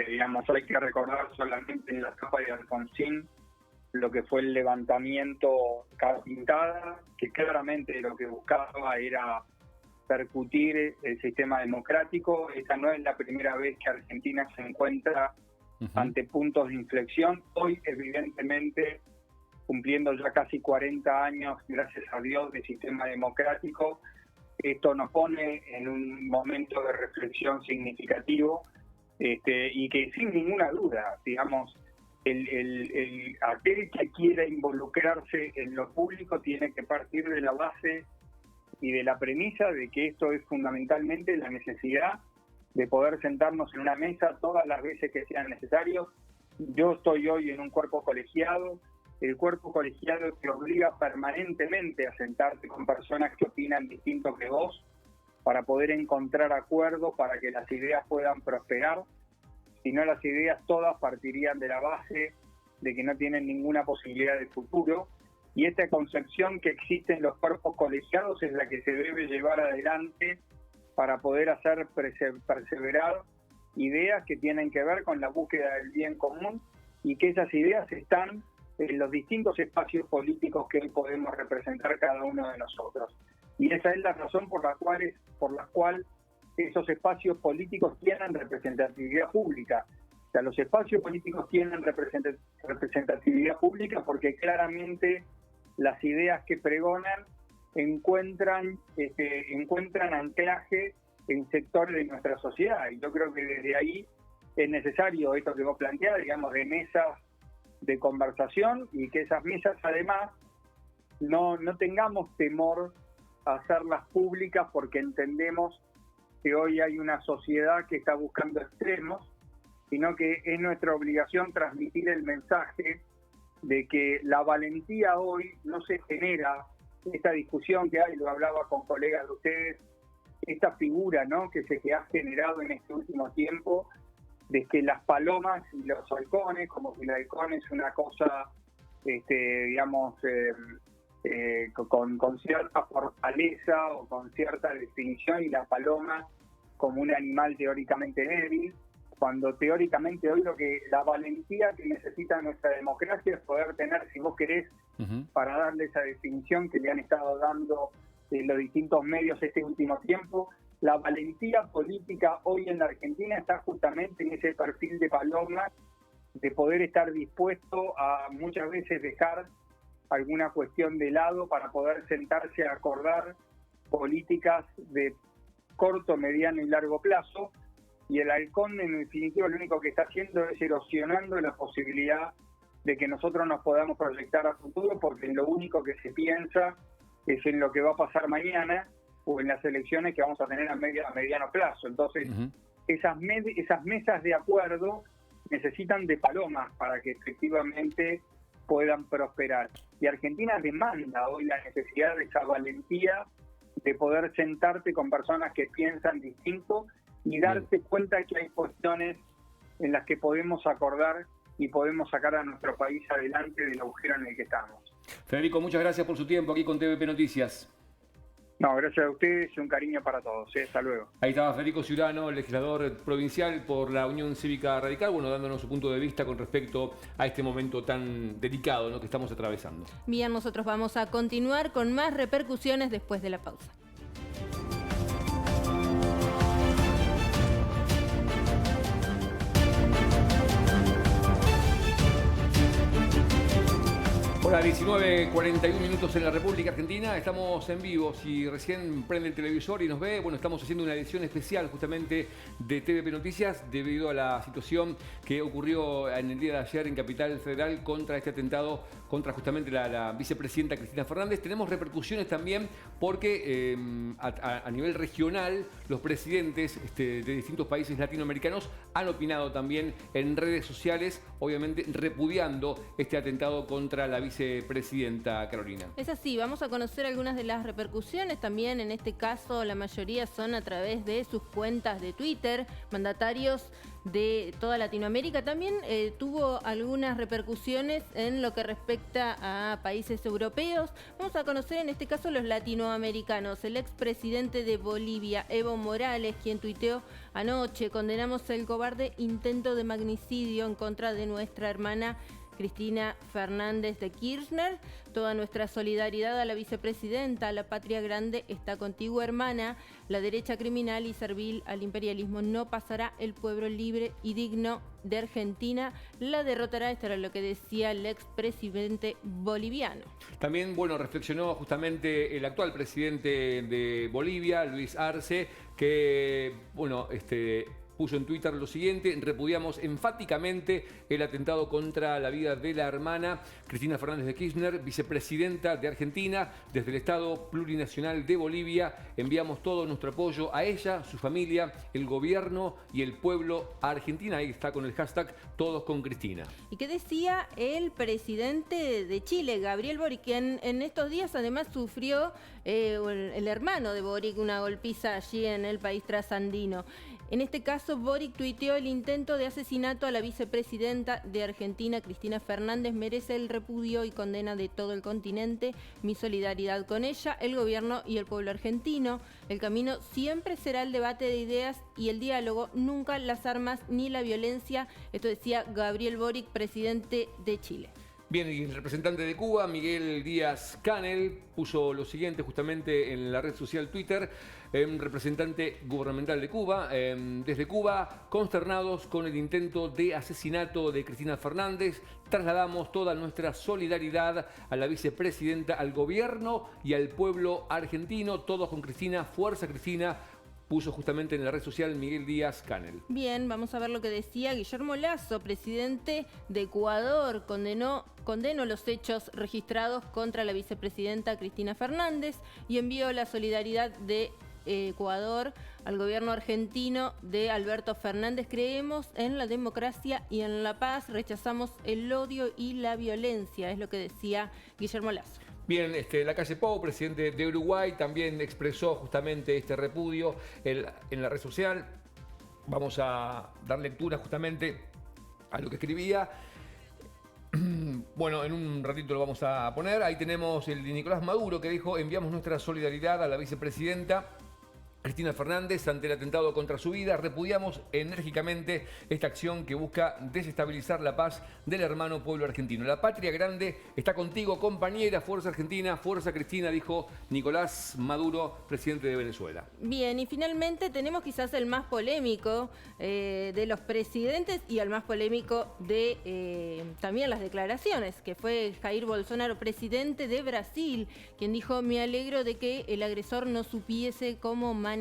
Digamos, hay que recordar solamente en la etapa de Alfonsín lo que fue el levantamiento cara pintada, que claramente lo que buscaba era percutir el sistema democrático. Esta no es la primera vez que Argentina se encuentra ante puntos de inflexión. Hoy, evidentemente, cumpliendo ya casi 40 años, gracias a Dios, de sistema democrático, esto nos pone en un momento de reflexión significativo, y que sin ninguna duda, digamos, aquel que quiera involucrarse en lo público tiene que partir de la base y de la premisa de que esto es fundamentalmente la necesidad de poder sentarnos en una mesa todas las veces que sean necesarios. Yo estoy hoy en un cuerpo colegiado, el cuerpo colegiado te obliga permanentemente a sentarte con personas que opinan distinto que vos para poder encontrar acuerdos para que las ideas puedan prosperar. Si no, las ideas todas partirían de la base de que no tienen ninguna posibilidad de futuro. Y esta concepción que existe en los cuerpos colegiados es la que se debe llevar adelante para poder hacer perseverar ideas que tienen que ver con la búsqueda del bien común, y que esas ideas están en los distintos espacios políticos que hoy podemos representar cada uno de nosotros. Y esa es la razón por la cual esos espacios políticos tienen representatividad pública. O sea, los espacios políticos tienen representatividad pública porque claramente las ideas que pregonan encuentran anclaje en sectores de nuestra sociedad. Y yo creo que desde ahí es necesario esto que vos planteás, digamos, de mesas de conversación, y que esas mesas además no tengamos temor a hacerlas públicas, porque entendemos que hoy hay una sociedad que está buscando extremos, sino que es nuestra obligación transmitir el mensaje de que la valentía hoy no se genera. Esta discusión que hay, lo hablaba con colegas de ustedes, esta figura, ¿no?, que ha generado en este último tiempo, de que las palomas y los halcones, como si el halcón es una cosa, con cierta fortaleza o con cierta definición, y la paloma como un animal teóricamente débil, cuando teóricamente hoy la valentía que necesita nuestra democracia es poder tener, si vos querés, para darle esa definición que le han estado dando los distintos medios este último tiempo, la valentía política hoy en la Argentina está justamente en ese perfil de paloma, de poder estar dispuesto a muchas veces dejar alguna cuestión de lado para poder sentarse a acordar políticas de corto, mediano y largo plazo. Y el halcón, en definitiva, lo único que está haciendo es erosionando la posibilidad de que nosotros nos podamos proyectar a futuro, porque lo único que se piensa es en lo que va a pasar mañana o en las elecciones que vamos a tener a mediano plazo. Entonces, esas mesas de acuerdo necesitan de palomas para que efectivamente puedan prosperar. Y Argentina demanda hoy la necesidad de esa valentía de poder sentarte con personas que piensan distinto y darte cuenta que hay cuestiones en las que podemos acordar y podemos sacar a nuestro país adelante del agujero en el que estamos. Federico, muchas gracias por su tiempo aquí con TVP Noticias. No, gracias a ustedes y un cariño para todos. Hasta luego. Ahí estaba Federico Ciurano, legislador provincial por la Unión Cívica Radical, dándonos su punto de vista con respecto a este momento tan delicado, ¿no?, que estamos atravesando. Bien, nosotros vamos a continuar con más repercusiones después de la pausa. Hola, 19:41 minutos en la República Argentina. Estamos en vivo. Si recién prende el televisor y nos ve, estamos haciendo una edición especial justamente de TVP Noticias debido a la situación que ocurrió en el día de ayer en Capital Federal contra este atentado contra justamente la vicepresidenta Cristina Fernández. Tenemos repercusiones también porque a nivel regional los presidentes de distintos países latinoamericanos han opinado también en redes sociales, obviamente repudiando este atentado contra la vicepresidenta Carolina. Es así, vamos a conocer algunas de las repercusiones también. En este caso, la mayoría son a través de sus cuentas de Twitter. Mandatarios de toda Latinoamérica también tuvo algunas repercusiones en lo que respecta a países europeos. Vamos a conocer en este caso los latinoamericanos. El expresidente de Bolivia, Evo Morales, quien tuiteó anoche: condenamos el cobarde intento de magnicidio en contra de nuestra hermana Cristina Fernández de Kirchner. Toda nuestra solidaridad a la vicepresidenta, a la patria grande está contigo, hermana. La derecha criminal y servil al imperialismo no pasará. El pueblo libre y digno de Argentina la derrotará. Esto era lo que decía el expresidente boliviano. También, reflexionó justamente el actual presidente de Bolivia, Luis Arce, que, puso en Twitter lo siguiente: repudiamos enfáticamente el atentado contra la vida de la hermana Cristina Fernández de Kirchner, vicepresidenta de Argentina. Desde el Estado Plurinacional de Bolivia enviamos todo nuestro apoyo a ella, su familia, el gobierno y el pueblo a Argentina. Ahí está con el hashtag Todos con Cristina. ¿Y qué decía el presidente de Chile, Gabriel Boric, quien en estos días además sufrió el hermano de Boric una golpiza allí en el país trasandino? En este caso, Boric tuiteó: el intento de asesinato a la vicepresidenta de Argentina, Cristina Fernández, merece el repudio y condena de todo el continente. Mi solidaridad con ella, el gobierno y el pueblo argentino. El camino siempre será el debate de ideas y el diálogo, nunca las armas ni la violencia. Esto decía Gabriel Boric, presidente de Chile. Bien, y el representante de Cuba, Miguel Díaz-Canel, puso lo siguiente justamente en la red social Twitter. Representante gubernamental de Cuba, desde Cuba, consternados con el intento de asesinato de Cristina Fernández, trasladamos toda nuestra solidaridad a la vicepresidenta, al gobierno y al pueblo argentino. Todos con Cristina, fuerza Cristina, puso justamente en la red social Miguel Díaz-Canel. Bien, vamos a ver lo que decía Guillermo Lasso, presidente de Ecuador. Condenó los hechos registrados contra la vicepresidenta Cristina Fernández y envió la solidaridad de Ecuador al gobierno argentino de Alberto Fernández. Creemos en la democracia y en la paz, rechazamos el odio y la violencia, es lo que decía Guillermo Lasso. Bien, Lacalle Pou, presidente de Uruguay, también expresó justamente este repudio en la red social. Vamos a dar lectura justamente a lo que escribía. Bueno, en un ratito lo vamos a poner. Ahí tenemos el de Nicolás Maduro, que dijo: enviamos nuestra solidaridad a la vicepresidenta Cristina Fernández ante el atentado contra su vida. Repudiamos enérgicamente esta acción que busca desestabilizar la paz del hermano pueblo argentino. La patria grande está contigo, compañera. Fuerza Argentina, fuerza Cristina, dijo Nicolás Maduro, presidente de Venezuela. Bien, y finalmente tenemos quizás el más polémico de los presidentes y el más polémico de también las declaraciones, que fue Jair Bolsonaro, presidente de Brasil, quien dijo: me alegro de que el agresor no supiese cómo manejar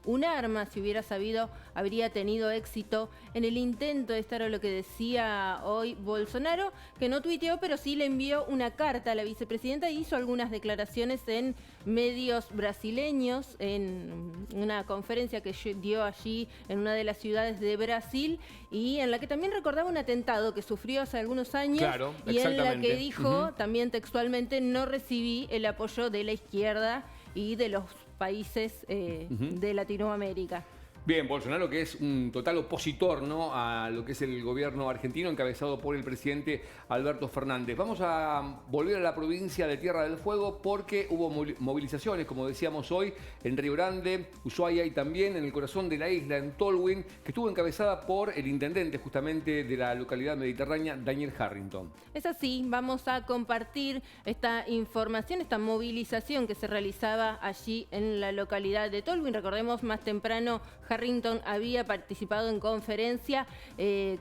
un arma. Si hubiera sabido, habría tenido éxito en el intento. Esto era lo que decía hoy Bolsonaro, que no tuiteó, pero sí le envió una carta a la vicepresidenta y hizo algunas declaraciones en medios brasileños, en una conferencia que dio allí en una de las ciudades de Brasil, y en la que también recordaba un atentado que sufrió hace algunos años. Claro, y en la que dijo también textualmente: no recibí el apoyo de la izquierda y de los países de Latinoamérica. Bien, Bolsonaro, que es un total opositor, ¿no?, a lo que es el gobierno argentino encabezado por el presidente Alberto Fernández. Vamos a volver a la provincia de Tierra del Fuego porque hubo movilizaciones, como decíamos hoy, en Río Grande, Ushuaia y también en el corazón de la isla, en Tolwyn, que estuvo encabezada por el intendente justamente de la localidad mediterránea, Daniel Harrington. Es así, vamos a compartir esta información, esta movilización que se realizaba allí en la localidad de Tolwyn. Recordemos, más temprano Harrington había participado en conferencia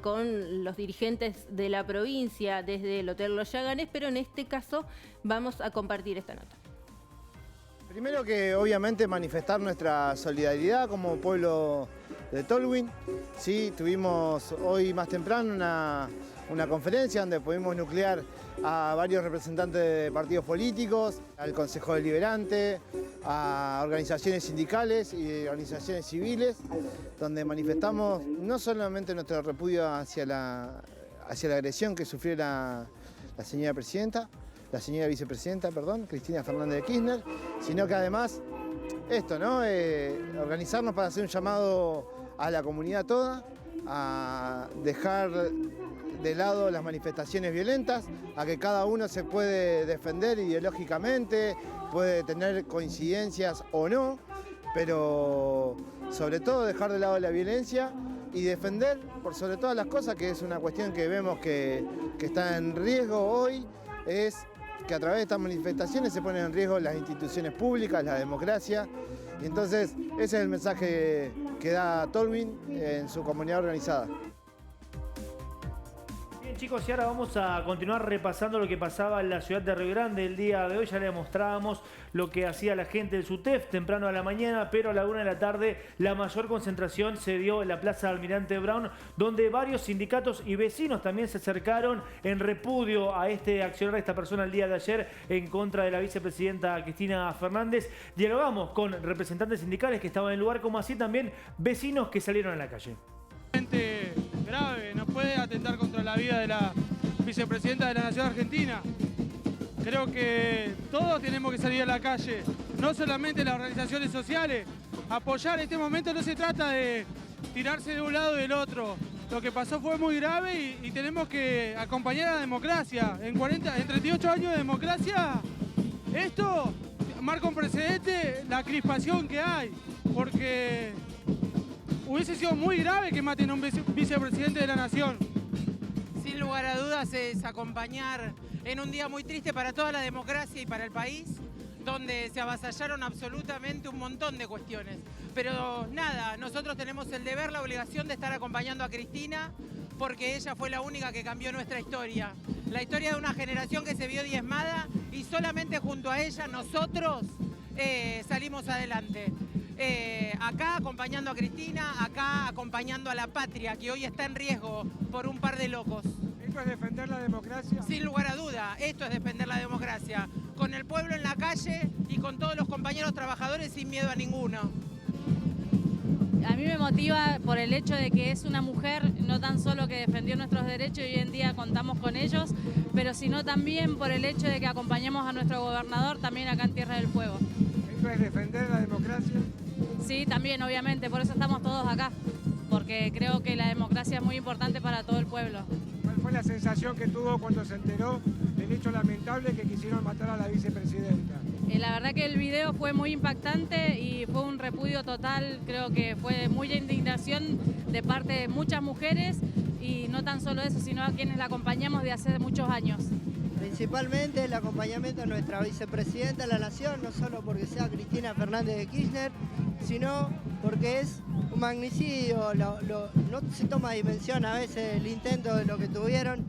con los dirigentes de la provincia desde el Hotel Los Yaganes, pero en este caso vamos a compartir esta nota. Primero que obviamente manifestar nuestra solidaridad como pueblo de Tolwyn. Sí, tuvimos hoy más temprano una conferencia donde pudimos nuclear a varios representantes de partidos políticos, al Consejo Deliberante, a organizaciones sindicales y organizaciones civiles, donde manifestamos no solamente nuestro repudio hacia la agresión que sufrió la señora vicepresidenta, Cristina Fernández de Kirchner, sino que además esto, ¿no? Organizarnos para hacer un llamado a la comunidad toda, a dejar de lado las manifestaciones violentas, a que cada uno se puede defender ideológicamente, puede tener coincidencias o no, pero sobre todo dejar de lado la violencia y defender por sobre todas las cosas, que es una cuestión que vemos que está en riesgo hoy, es que a través de estas manifestaciones se ponen en riesgo las instituciones públicas, la democracia, y entonces ese es el mensaje que da Tolwyn en su comunidad organizada. Bien, chicos, y ahora vamos a continuar repasando lo que pasaba en la ciudad de Río Grande el día de hoy. Ya le mostrábamos lo que hacía la gente del SUTEF temprano a la mañana, pero a la 1 de la tarde la mayor concentración se dio en la Plaza Almirante Brown, donde varios sindicatos y vecinos también se acercaron en repudio a este accionar de esta persona el día de ayer en contra de la vicepresidenta Cristina Fernández. Dialogamos con representantes sindicales que estaban en el lugar, como así también vecinos que salieron a la calle. Grave, no puede atentar contra la vida de la vicepresidenta de la Nación Argentina. Creo que todos tenemos que salir a la calle, no solamente las organizaciones sociales. Apoyar en este momento no se trata de tirarse de un lado o del otro. Lo que pasó fue muy grave y tenemos que acompañar a la democracia. En 38 años de democracia, esto marca un precedente, la crispación que hay, porque hubiese sido muy grave que maten a un vicepresidente de la Nación. Sin lugar a dudas es acompañar en un día muy triste para toda la democracia y para el país, donde se avasallaron absolutamente un montón de cuestiones. Pero nada, nosotros tenemos el deber, la obligación de estar acompañando a Cristina, porque ella fue la única que cambió nuestra historia. La historia de una generación que se vio diezmada y solamente junto a ella nosotros salimos adelante. Acá acompañando a Cristina, acá acompañando a la patria que hoy está en riesgo por un par de locos. ¿Esto es defender la democracia? Sin lugar a duda, esto es defender la democracia, con el pueblo en la calle y con todos los compañeros trabajadores sin miedo a ninguno. A mí me motiva por el hecho de que es una mujer, no tan solo que defendió nuestros derechos y hoy en día contamos con ellos, pero sino también por el hecho de que acompañamos a nuestro gobernador también acá en Tierra del Fuego. ¿Esto es defender la democracia? Sí, también, obviamente, por eso estamos todos acá, porque creo que la democracia es muy importante para todo el pueblo. ¿Cuál fue la sensación que tuvo cuando se enteró del hecho lamentable que quisieron matar a la vicepresidenta? La verdad que el video fue muy impactante y fue un repudio total, creo que fue mucha indignación de parte de muchas mujeres y no tan solo eso, sino a quienes la acompañamos de hace muchos años. Principalmente el acompañamiento a nuestra vicepresidenta de la Nación, no solo porque sea Cristina Fernández de Kirchner, sino porque es un magnicidio, no se toma dimensión a veces el intento de lo que tuvieron.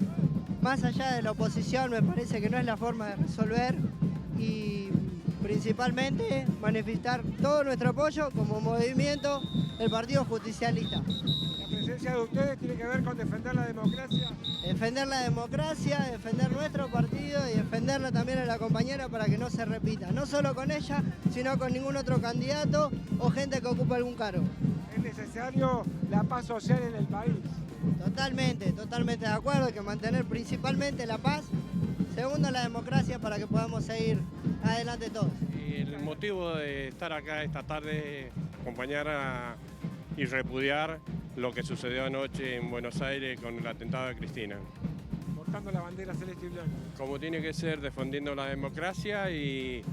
Más allá de la oposición, me parece que no es la forma de resolver y principalmente manifestar todo nuestro apoyo como movimiento del Partido Justicialista. ¿La presencia de ustedes tiene que ver con defender la democracia? Defender la democracia, defender nuestro partido y defenderla también a la compañera para que no se repita, no solo con ella, sino con ningún otro candidato o gente que ocupe algún cargo. ¿Es necesario la paz social en el país? Totalmente de acuerdo, hay que mantener principalmente la paz, segundo la democracia para que podamos seguir adelante todos. Y el motivo de estar acá esta tarde es acompañar y repudiar lo que sucedió anoche en Buenos Aires con el atentado de Cristina. Portando la bandera celeste y blanca. Como tiene que ser, defendiendo la democracia y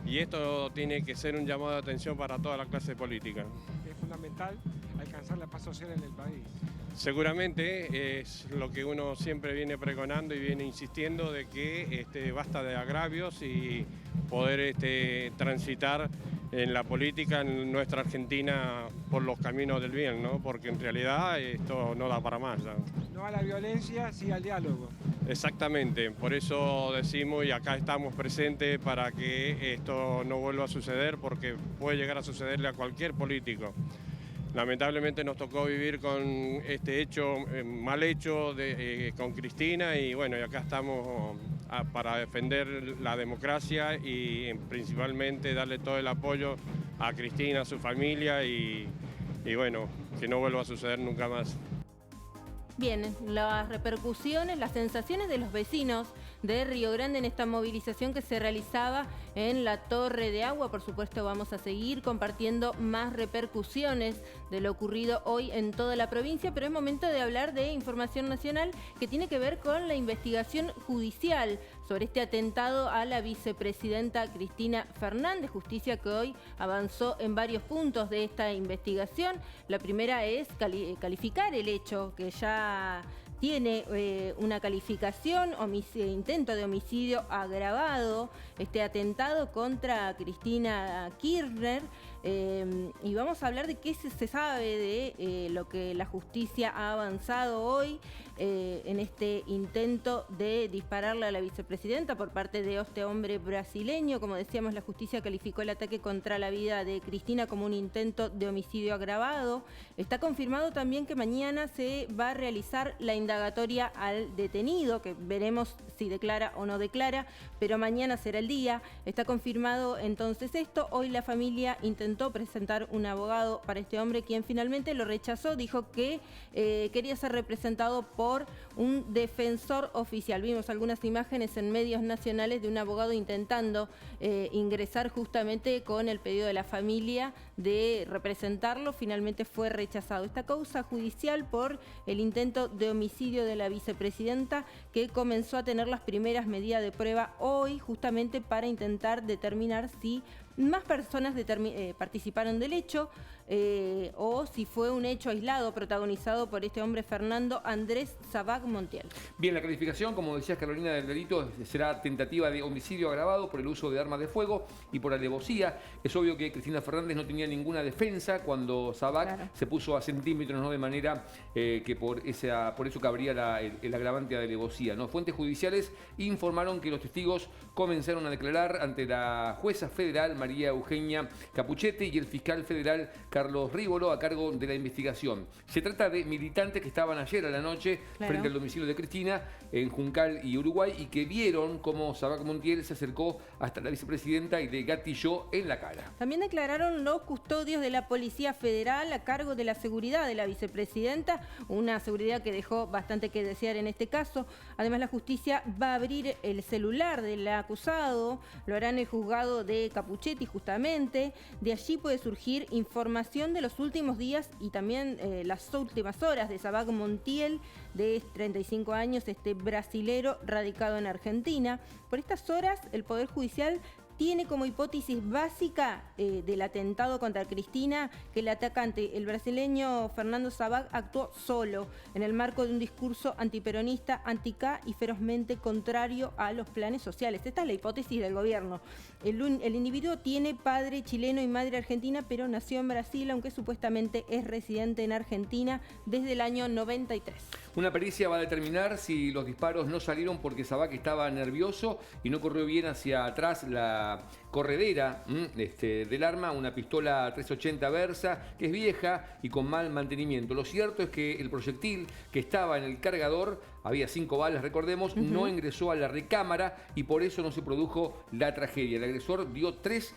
esto tiene que ser un llamado de atención para toda la clase política. Es fundamental alcanzar la paz social en el país. Seguramente es lo que uno siempre viene pregonando y viene insistiendo de que basta de agravios y poder transitar en la política en nuestra Argentina por los caminos del bien, ¿no? Porque en realidad esto no da para más, ¿no? No a la violencia, sí al diálogo. Exactamente, por eso decimos y acá estamos presentes para que esto no vuelva a suceder, porque puede llegar a sucederle a cualquier político. Lamentablemente nos tocó vivir con este hecho, mal hecho con Cristina y bueno, y acá estamos para defender la democracia y principalmente darle todo el apoyo a Cristina, a su familia y bueno, que no vuelva a suceder nunca más. Bien, las repercusiones, las sensaciones de los vecinos de Río Grande en esta movilización que se realizaba en la Torre de Agua. Por supuesto, vamos a seguir compartiendo más repercusiones de lo ocurrido hoy en toda la provincia, pero es momento de hablar de información nacional que tiene que ver con la investigación judicial sobre este atentado a la vicepresidenta Cristina Fernández. Justicia que hoy avanzó en varios puntos de esta investigación. La primera es calificar el hecho que ya tiene una calificación, intento de homicidio agravado, este atentado contra Cristina Kirchner. Y vamos a hablar de qué se sabe de lo que la justicia ha avanzado hoy. en este intento de dispararle a la vicepresidenta por parte de este hombre brasileño. Como decíamos, la justicia calificó el ataque contra la vida de Cristina como un intento de homicidio agravado. Está confirmado también que mañana se va a realizar la indagatoria al detenido, que veremos si declara o no declara, pero mañana será el día. Está confirmado entonces esto. Hoy la familia intentó presentar un abogado para este hombre, quien finalmente lo rechazó. Dijo que quería ser representado por un defensor oficial. Vimos algunas imágenes en medios nacionales de un abogado intentando ingresar justamente con el pedido de la familia de representarlo. Finalmente fue rechazado. Esta causa judicial por el intento de homicidio de la vicepresidenta, que comenzó a tener las primeras medidas de prueba hoy, justamente para intentar determinar si más personas participaron del hecho o si fue un hecho aislado protagonizado por este hombre Fernando Andrés Sabac Montiel. Bien, la calificación, como decías Carolina, del delito será tentativa de homicidio agravado por el uso de armas de fuego y por alevosía. Es obvio que Cristina Fernández no tenía ninguna defensa cuando Sabac se puso a centímetros, ¿no? De manera que por eso cabría el agravante de alevosía, ¿no? Fuentes judiciales informaron que los testigos comenzaron a declarar ante la jueza federal María Eugenia Capuchetti y el fiscal federal Carlos Rívolo, a cargo de la investigación. Se trata de militantes que estaban ayer a la noche frente al domicilio de Cristina en Juncal y Uruguay, y que vieron cómo Sabac Montiel se acercó hasta la vicepresidenta y le gatilló en la cara. También declararon los custodios de la Policía Federal a cargo de la seguridad de la vicepresidenta, una seguridad que dejó bastante que desear en este caso. Además, la justicia va a abrir el celular del acusado, lo hará en el juzgado de Capuchetti justamente. De allí puede surgir información de los últimos días y también las últimas horas de Sabac Montiel, de 35 años, este brasilero radicado en Argentina. Por estas horas, el Poder Judicial tiene como hipótesis básica del atentado contra Cristina que el atacante, el brasileño Fernando Sabac, actuó solo en el marco de un discurso antiperonista, anti-K y ferozmente contrario a los planes sociales. Esta es la hipótesis del gobierno. El individuo tiene padre chileno y madre argentina, pero nació en Brasil, aunque supuestamente es residente en Argentina desde el año 93. Una pericia va a determinar si los disparos no salieron porque Sabac estaba nervioso y no corrió bien hacia atrás la corredera del arma, una pistola 380 Versa, que es vieja y con mal mantenimiento. Lo cierto es que el proyectil que estaba en el cargador, había 5 balas, recordemos, no ingresó a la recámara y por eso no se produjo la tragedia. El agresor dio 3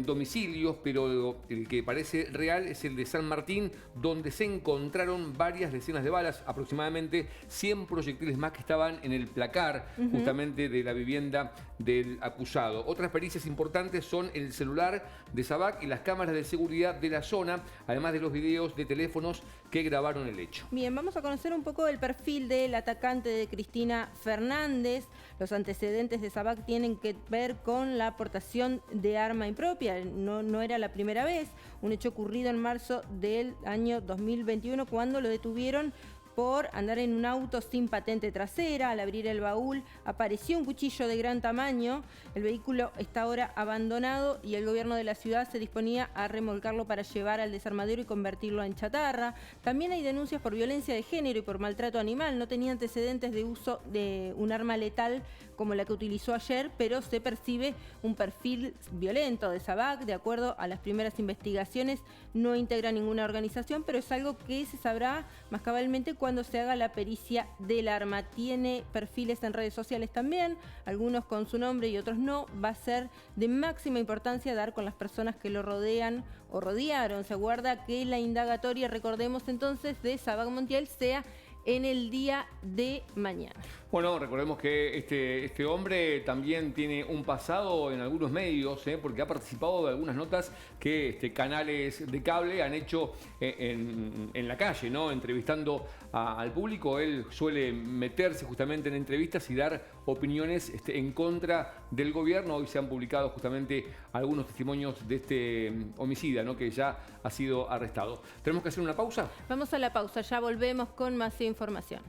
domicilios, pero el que parece real es el de San Martín, donde se encontraron varias decenas de balas, aproximadamente 100 proyectiles más que estaban en el placar justamente de la vivienda del acusado. Otras pericias importantes son el celular de Sabac y las cámaras de seguridad de la zona, además de los videos de teléfonos que grabaron el hecho. Bien, vamos a conocer un poco el perfil del atacante de Cristina Fernández. Los antecedentes de Sabac tienen que ver con la aportación de arma impropia. No era la primera vez, un hecho ocurrido en marzo del año 2021 cuando lo detuvieron por andar en un auto sin patente trasera. Al abrir el baúl apareció un cuchillo de gran tamaño. El vehículo está ahora abandonado y el gobierno de la ciudad se disponía a remolcarlo para llevar al desarmadero y convertirlo en chatarra. También hay denuncias por violencia de género y por maltrato animal. No tenía antecedentes de uso de un arma letal como la que utilizó ayer, pero se percibe un perfil violento de Sabac. De acuerdo a las primeras investigaciones, no integra ninguna organización, pero es algo que se sabrá más cabalmente cuando se haga la pericia del arma. Tiene perfiles en redes sociales también, algunos con su nombre y otros no. Va a ser de máxima importancia dar con las personas que lo rodean o rodearon. Se aguarda que la indagatoria, recordemos entonces, de Sabac Montiel sea en el día de mañana. Bueno, recordemos que este hombre también tiene un pasado en algunos medios, porque ha participado de algunas notas que canales de cable han hecho en la calle, ¿no? Entrevistando al público. Él suele meterse justamente en entrevistas y dar opiniones en contra del gobierno. Hoy se han publicado justamente algunos testimonios de este homicida, ¿no? Que ya ha sido arrestado. ¿Tenemos que hacer una pausa? Vamos a la pausa, ya volvemos con más información.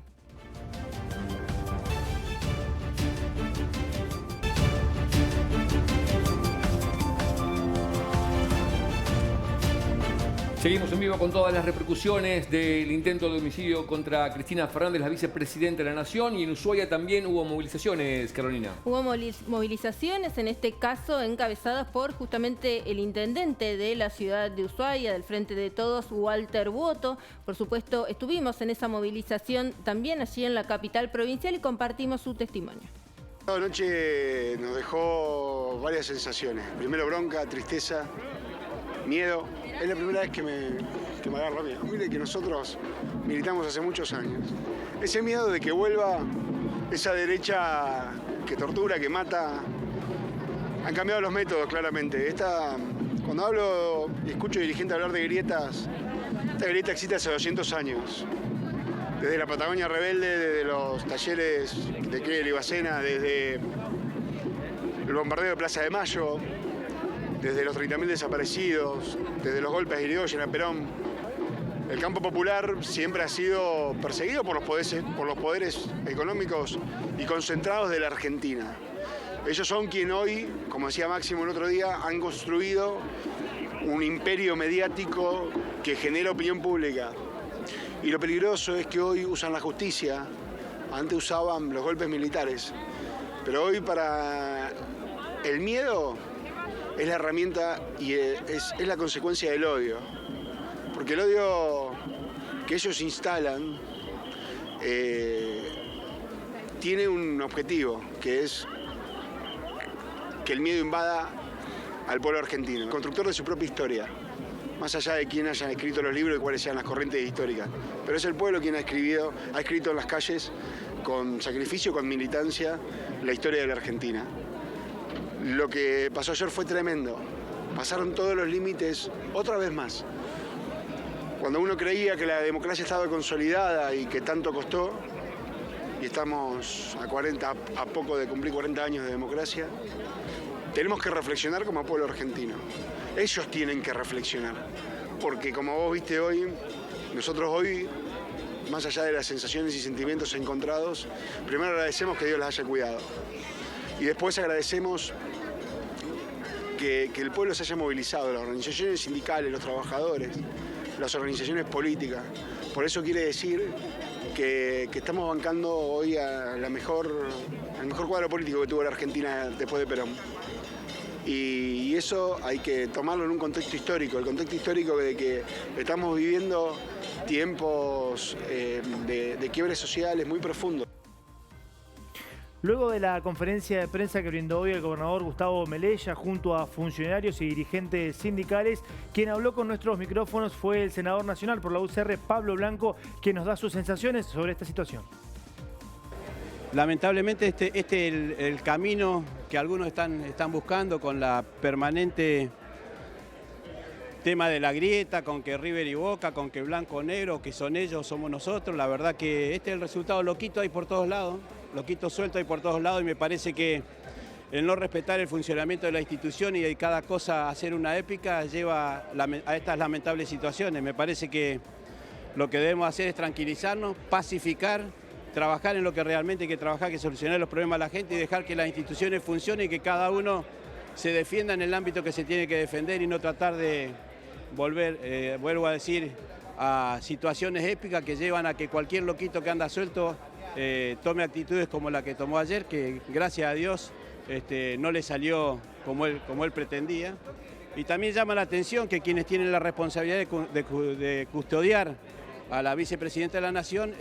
Seguimos en vivo con todas las repercusiones del intento de homicidio contra Cristina Fernández, la vicepresidenta de la Nación, y en Ushuaia también hubo movilizaciones, Carolina. Hubo movilizaciones, en este caso encabezadas por justamente el intendente de la ciudad de Ushuaia, del Frente de Todos, Walter Boto. Por supuesto, estuvimos en esa movilización también allí en la capital provincial y compartimos su testimonio. Anoche nos dejó varias sensaciones. Primero bronca, tristeza, miedo. Es la primera vez que me agarra miedo. Mire que nosotros militamos hace muchos años. Ese miedo de que vuelva esa derecha que tortura, que mata. Han cambiado los métodos, claramente. Cuando hablo y escucho dirigentes hablar de grietas, esta grieta existe hace 200 años. Desde la Patagonia Rebelde, desde los talleres de Kiel y Bacena, desde el bombardeo de Plaza de Mayo, desde los 30.000 desaparecidos, desde los golpes de Irigoyen a Perón. El campo popular siempre ha sido perseguido por los poderes económicos y concentrados de la Argentina. Ellos son quienes hoy, como decía Máximo el otro día, han construido un imperio mediático que genera opinión pública. Y lo peligroso es que hoy usan la justicia. Antes usaban los golpes militares. Pero hoy para el miedo es la herramienta y es la consecuencia del odio. Porque el odio que ellos instalan tiene un objetivo, que es que el miedo invada al pueblo argentino, el constructor de su propia historia, más allá de quién hayan escrito los libros y cuáles sean las corrientes históricas. Pero es el pueblo quien ha escrito en las calles, con sacrificio, con militancia, la historia de la Argentina. Lo que pasó ayer fue tremendo. Pasaron todos los límites otra vez más. Cuando uno creía que la democracia estaba consolidada y que tanto costó, y estamos a poco de cumplir 40 años de democracia, tenemos que reflexionar como pueblo argentino. Ellos tienen que reflexionar, porque como vos viste hoy, nosotros hoy, más allá de las sensaciones y sentimientos encontrados, primero agradecemos que Dios las haya cuidado. Y después agradecemos que el pueblo se haya movilizado, las organizaciones sindicales, los trabajadores, las organizaciones políticas. Por eso quiere decir que estamos bancando hoy al mejor cuadro político que tuvo la Argentina después de Perón. Y eso hay que tomarlo en un contexto histórico, el contexto histórico de que estamos viviendo tiempos de quiebres sociales muy profundos. Luego de la conferencia de prensa que brindó hoy el gobernador Gustavo Melella junto a funcionarios y dirigentes sindicales, quien habló con nuestros micrófonos fue el senador nacional por la UCR, Pablo Blanco, quien nos da sus sensaciones sobre esta situación. Lamentablemente este es el camino que algunos están buscando con la permanente tema de la grieta, con que River y Boca, con que blanco o negro, que son ellos, somos nosotros. La verdad que este es el resultado, loquito hay por todos lados, loquito suelto hay por todos lados, y me parece que el no respetar el funcionamiento de la institución y de cada cosa hacer una épica lleva a estas lamentables situaciones. Me parece que lo que debemos hacer es tranquilizarnos, pacificar, trabajar en lo que realmente hay que trabajar, que solucionar los problemas de la gente y dejar que las instituciones funcionen y que cada uno se defienda en el ámbito que se tiene que defender y no tratar de volver, vuelvo a decir, a situaciones épicas que llevan a que cualquier loquito que anda suelto tome actitudes como la que tomó ayer, que gracias a Dios no le salió como él pretendía. Y también llama la atención que quienes tienen la responsabilidad de custodiar a la vicepresidenta de la Nación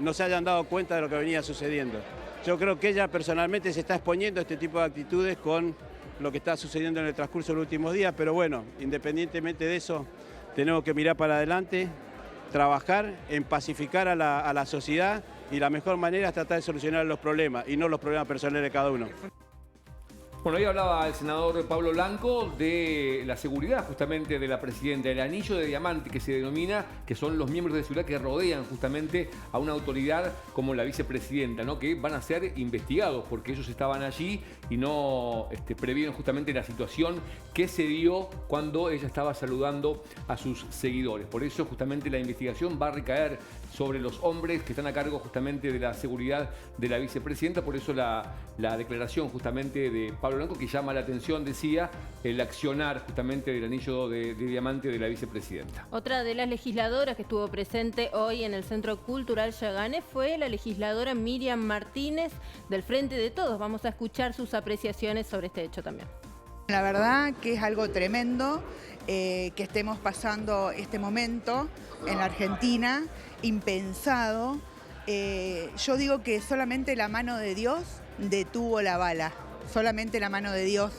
no se hayan dado cuenta de lo que venía sucediendo. Yo creo que ella personalmente se está exponiendo a este tipo de actitudes con lo que está sucediendo en el transcurso de los últimos días, pero bueno, independientemente de eso, tenemos que mirar para adelante, trabajar en pacificar a la sociedad, y la mejor manera es tratar de solucionar los problemas y no los problemas personales de cada uno. Bueno, ahí hablaba el senador Pablo Blanco de la seguridad justamente de la presidenta, el anillo de diamante que se denomina, que son los miembros de seguridad que rodean justamente a una autoridad como la vicepresidenta, ¿no? Que van a ser investigados porque ellos estaban allí y no previeron justamente la situación que se dio cuando ella estaba saludando a sus seguidores. Por eso justamente la investigación va a recaer sobre los hombres que están a cargo justamente de la seguridad de la vicepresidenta. Por eso la declaración justamente de Pablo Blanco, que llama la atención, decía, el accionar justamente del anillo de diamante de la vicepresidenta. Otra de las legisladoras que estuvo presente hoy en el Centro Cultural Yaganes fue la legisladora Miriam Martínez del Frente de Todos. Vamos a escuchar sus apreciaciones sobre este hecho también. La verdad que es algo tremendo que estemos pasando este momento en la Argentina, impensado. Yo digo que solamente la mano de Dios detuvo la bala, solamente la mano de Dios,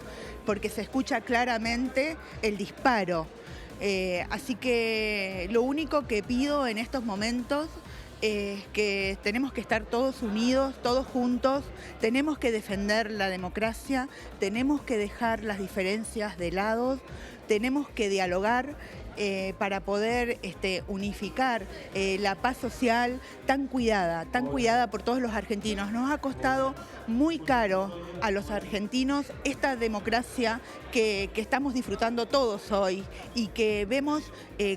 porque se escucha claramente el disparo. Así que lo único que pido en estos momentos es que tenemos que estar todos unidos, todos juntos, tenemos que defender la democracia, tenemos que dejar las diferencias de lado, tenemos que dialogar para poder unificar la paz social tan cuidada por todos los argentinos. Nos ha costado muy caro a los argentinos esta democracia que estamos disfrutando todos hoy y que vemos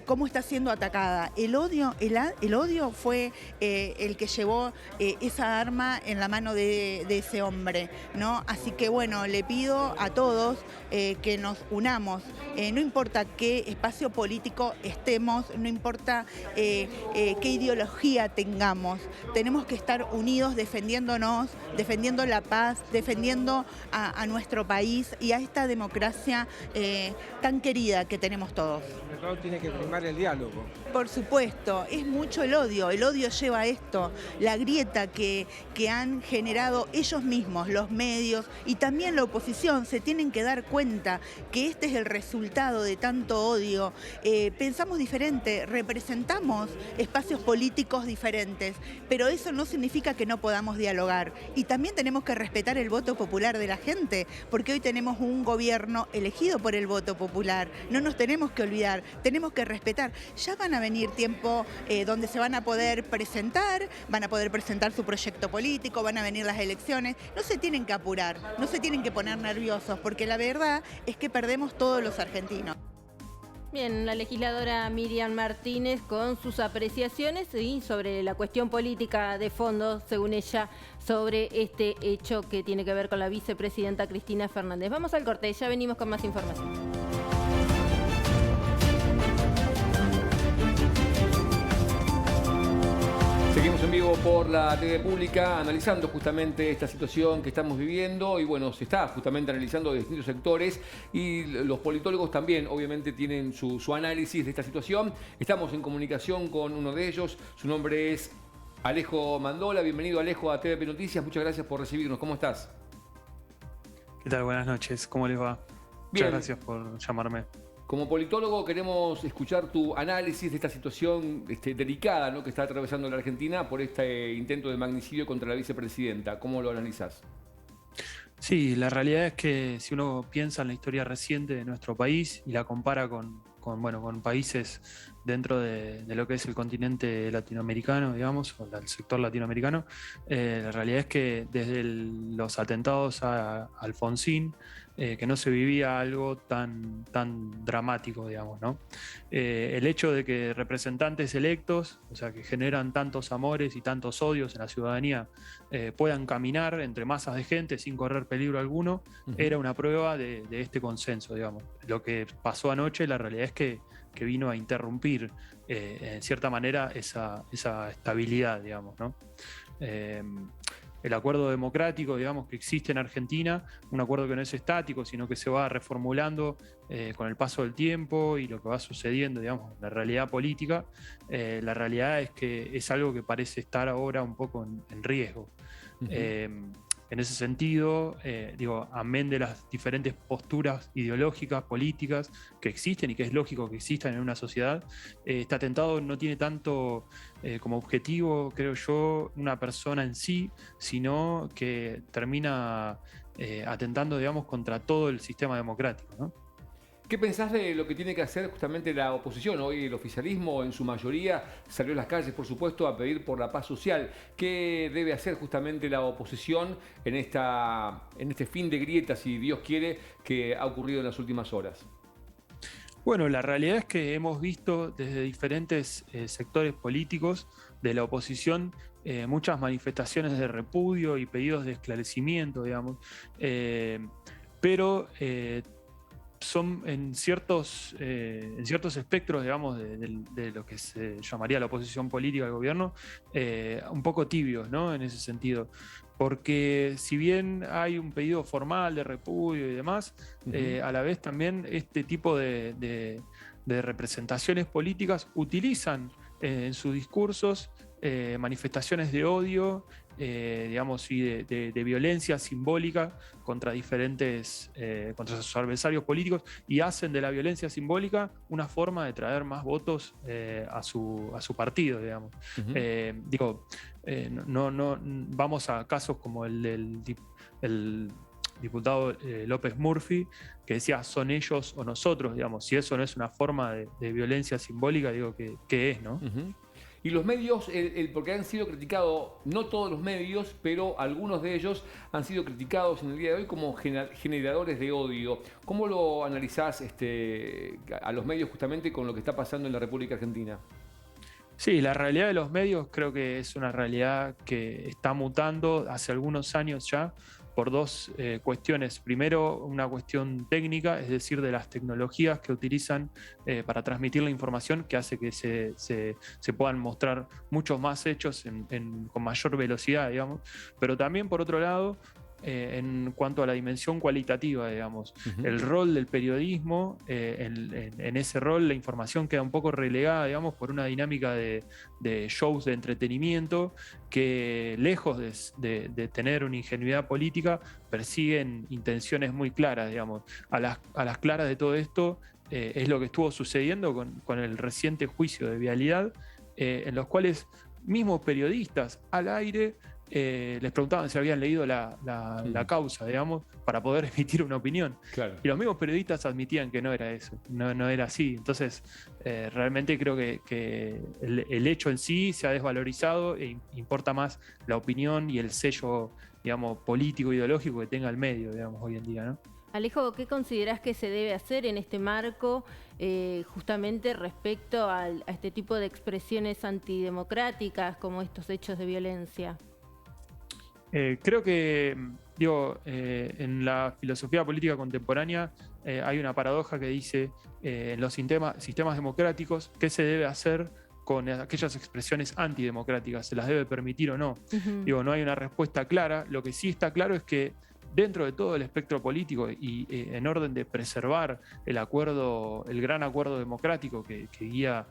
cómo está siendo atacada. El odio fue el que llevó esa arma en la mano de ese hombre, ¿no? Así que bueno, le pido a todos que nos unamos, no importa qué espacio político estemos, no importa qué ideología tengamos, tenemos que estar unidos defendiéndonos, defendiendo la paz, defendiendo a nuestro país y a esta democracia tan querida que tenemos todos. Pero tiene que primar el diálogo. Por supuesto, es mucho el odio lleva a esto, la grieta que han generado ellos mismos, los medios y también la oposición se tienen que dar cuenta que este es el resultado de tanto odio. Pensamos diferente, representamos espacios políticos diferentes, pero eso no significa que no podamos dialogar. Y también tenemos que respetar el voto popular de la gente, porque hoy tenemos un gobierno elegido por el voto popular. No nos tenemos que olvidar, tenemos que respetar. Ya van a venir tiempos donde se van a poder presentar su proyecto político, van a venir las elecciones. No se tienen que apurar, no se tienen que poner nerviosos, porque la verdad es que perdemos todos los argentinos. Bien, la legisladora Miriam Martínez con sus apreciaciones y sobre la cuestión política de fondo, según ella, sobre este hecho que tiene que ver con la vicepresidenta Cristina Fernández. Vamos al corte, ya venimos con más información. Seguimos en vivo por la TV Pública analizando justamente esta situación que estamos viviendo y bueno, se está justamente analizando de distintos sectores y los politólogos también obviamente tienen su análisis de esta situación. Estamos en comunicación con uno de ellos, su nombre es Alejo Mandola. Bienvenido Alejo a TVP Noticias, muchas gracias por recibirnos, ¿cómo estás? ¿Qué tal? Buenas noches, ¿cómo les va? Bien. Muchas gracias por llamarme. Como politólogo queremos escuchar tu análisis de esta situación delicada, ¿no?, que está atravesando la Argentina por este intento de magnicidio contra la vicepresidenta. ¿Cómo lo analizás? Sí, la realidad es que si uno piensa en la historia reciente de nuestro país y la compara con países dentro de lo que es el continente latinoamericano, digamos, o el sector latinoamericano, la realidad es que desde los atentados a Alfonsín, que no se vivía algo tan dramático, digamos, ¿no? El hecho de que representantes electos, o sea, que generan tantos amores y tantos odios en la ciudadanía, puedan caminar entre masas de gente sin correr peligro alguno, era una prueba de este consenso, digamos. Lo que pasó anoche, la realidad es que vino a interrumpir, en cierta manera, esa estabilidad, digamos, ¿no? El acuerdo democrático, digamos, que existe en Argentina, un acuerdo que no es estático, sino que se va reformulando con el paso del tiempo y lo que va sucediendo, digamos, en la realidad política. La realidad es que es algo que parece estar ahora un poco en riesgo. En ese sentido, amén de las diferentes posturas ideológicas, políticas que existen y que es lógico que existan en una sociedad, este atentado no tiene tanto como objetivo, creo yo, una persona en sí, sino que termina atentando, digamos, contra todo el sistema democrático, ¿no? ¿Qué pensás de lo que tiene que hacer justamente la oposición? Hoy el oficialismo en su mayoría salió a las calles, por supuesto, a pedir por la paz social. ¿Qué debe hacer justamente la oposición en este fin de grieta, si Dios quiere, que ha ocurrido en las últimas horas? Bueno, la realidad es que hemos visto desde diferentes sectores políticos de la oposición muchas manifestaciones de repudio y pedidos de esclarecimiento, digamos, pero son en ciertos espectros, digamos, de lo que se llamaría la oposición política al gobierno, un poco tibios, ¿no? En ese sentido. Porque si bien hay un pedido formal de repudio y demás, a la vez también este tipo de representaciones políticas utilizan en sus discursos manifestaciones de odio, digamos, y de violencia simbólica contra diferentes, contra sus adversarios políticos, y hacen de la violencia simbólica una forma de traer más votos a su partido, digamos. No vamos a casos como el del diputado López Murphy, que decía son ellos o nosotros, digamos. Si eso no es una forma de violencia simbólica, digo, ¿qué es, no? Y los medios, porque han sido criticados, no todos los medios, pero algunos de ellos han sido criticados en el día de hoy como generadores de odio. ¿Cómo lo analizás a los medios justamente con lo que está pasando en la República Argentina? Sí, la realidad de los medios creo que es una realidad que está mutando hace algunos años ya por dos cuestiones. Primero, una cuestión técnica, es decir, de las tecnologías que utilizan para transmitir la información, que hace que se puedan mostrar muchos más hechos con mayor velocidad, digamos. Pero también, por otro lado, en cuanto a la dimensión cualitativa, digamos. El rol del periodismo, en ese rol la información queda un poco relegada, digamos, por una dinámica de shows de entretenimiento que, lejos de tener una ingenuidad política, persiguen intenciones muy claras, digamos. A las claras de todo esto es lo que estuvo sucediendo con el reciente juicio de vialidad, en los cuales mismos periodistas al aire les preguntaban si habían leído la causa, digamos, para poder emitir una opinión. Claro. Y los mismos periodistas admitían que no era eso, no era así. Entonces, realmente creo que el hecho en sí se ha desvalorizado e importa más la opinión y el sello, digamos, político, ideológico que tenga el medio, digamos, hoy en día, ¿no? Alejo, ¿qué considerás que se debe hacer en este marco justamente respecto a este tipo de expresiones antidemocráticas como estos hechos de violencia? Creo que, en la filosofía política contemporánea hay una paradoja que dice, en los sistemas democráticos, ¿qué se debe hacer con aquellas expresiones antidemocráticas? ¿Se las debe permitir o no? No hay una respuesta clara. Lo que sí está claro es que dentro de todo el espectro político y en orden de preservar el gran acuerdo democrático que guía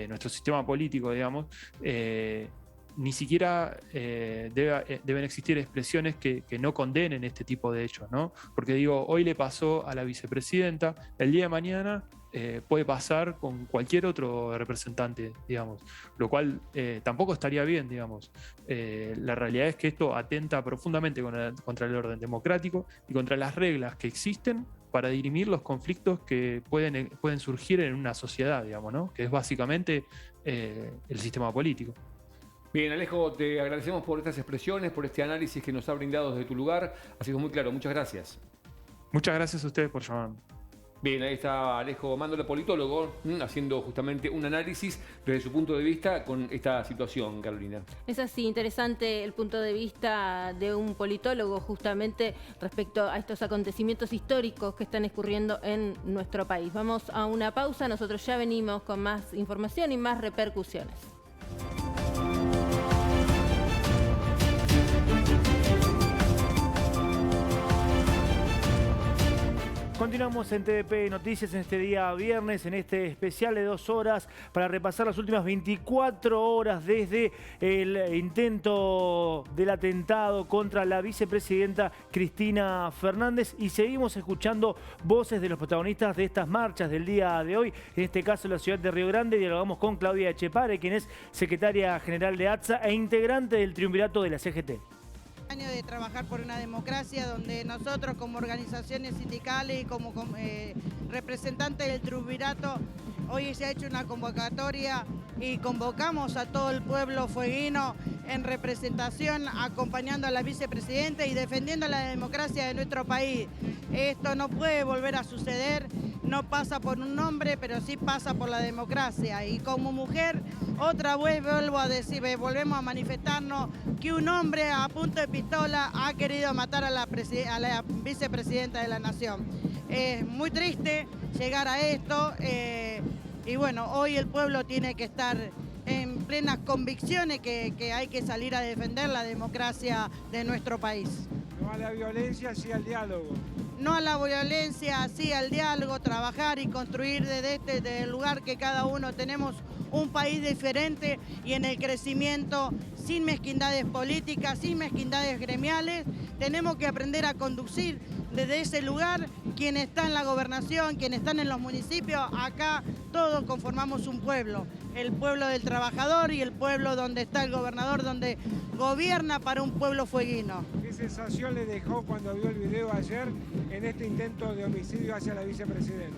nuestro sistema político, digamos, ni siquiera deben existir expresiones que no condenen este tipo de hechos, ¿no? Porque hoy le pasó a la vicepresidenta, el día de mañana puede pasar con cualquier otro representante, digamos, lo cual tampoco estaría bien, digamos. La realidad es que esto atenta profundamente contra el orden democrático y contra las reglas que existen para dirimir los conflictos que pueden surgir en una sociedad, digamos, ¿no? Que es básicamente el sistema político. Bien, Alejo, te agradecemos por estas expresiones, por este análisis que nos ha brindado desde tu lugar. Ha sido muy claro. Muchas gracias. Muchas gracias a ustedes por llamarme. Bien, ahí está Alejo Mandola, politólogo, haciendo justamente un análisis desde su punto de vista con esta situación, Carolina. Es así, interesante el punto de vista de un politólogo justamente respecto a estos acontecimientos históricos que están ocurriendo en nuestro país. Vamos a una pausa, nosotros ya venimos con más información y más repercusiones. Continuamos en TVP Noticias en este día viernes, en este especial de 2 horas para repasar las últimas 24 horas desde el intento del atentado contra la vicepresidenta Cristina Fernández, y seguimos escuchando voces de los protagonistas de estas marchas del día de hoy, en este caso en la ciudad de Río Grande. Dialogamos con Claudia Echepare, quien es secretaria general de ATSA e integrante del triunvirato de la CGT. De trabajar por una democracia donde nosotros como organizaciones sindicales y como representantes del triunvirato hoy se ha hecho una convocatoria y convocamos a todo el pueblo fueguino en representación acompañando a la vicepresidenta y defendiendo la democracia de nuestro país. Esto no puede volver a suceder no pasa por un hombre, pero sí pasa por la democracia. Y como mujer, otra vez vuelvo a decir, volvemos a manifestarnos que un hombre a punto de pistola ha querido matar a la vicepresidenta de la Nación. Es muy triste llegar a esto y bueno, hoy el pueblo tiene que estar en plenas convicciones que hay que salir a defender la democracia de nuestro país. No a la violencia, sí al diálogo. No a la violencia, sí al diálogo, trabajar y construir desde el lugar que cada uno tenemos un país diferente y en el crecimiento, sin mezquindades políticas, sin mezquindades gremiales. Tenemos que aprender a conducir desde ese lugar. Quien está en la gobernación, quienes están en los municipios, acá todos conformamos un pueblo. El pueblo del trabajador y el pueblo donde está el gobernador, donde gobierna para un pueblo fueguino. ¿Qué sensación le dejó cuando vio el video ayer en este intento de homicidio hacia la vicepresidenta?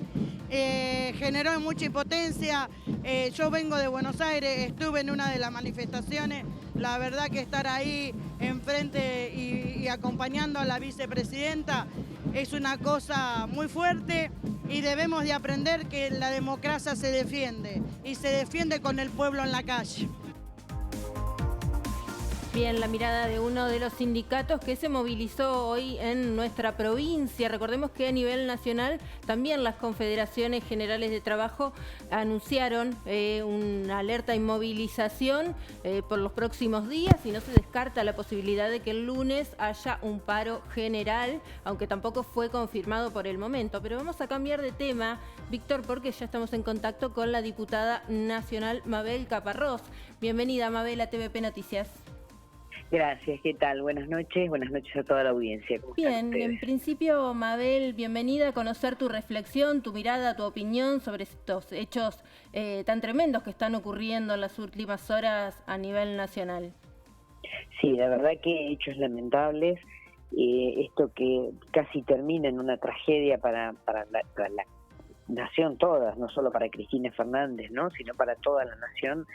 Generó mucha impotencia. Yo vengo de Buenos Aires, estuve en una de las manifestaciones. La verdad que estar ahí enfrente y acompañando a la vicepresidenta es una cosa muy fuerte y debemos de aprender que la democracia se defiende y se defiende con el pueblo en la calle. Bien, la mirada de uno de los sindicatos que se movilizó hoy en nuestra provincia. Recordemos que a nivel nacional también las confederaciones generales de trabajo anunciaron una alerta y movilización por los próximos días y no se descarta la posibilidad de que el lunes haya un paro general, aunque tampoco fue confirmado por el momento. Pero vamos a cambiar de tema, Víctor, porque ya estamos en contacto con la diputada nacional Mabel Caparrós. Bienvenida, Mabel, a TVP Noticias. Gracias, ¿qué tal? Buenas noches a toda la audiencia. Bien, en principio, Mabel, bienvenida a conocer tu reflexión, tu mirada, tu opinión sobre estos hechos tan tremendos que están ocurriendo en las últimas horas a nivel nacional. Sí, la verdad que hechos lamentables, esto que casi termina en una tragedia para la nación toda, no solo para Cristina Fernández, ¿no?, sino para toda la nación.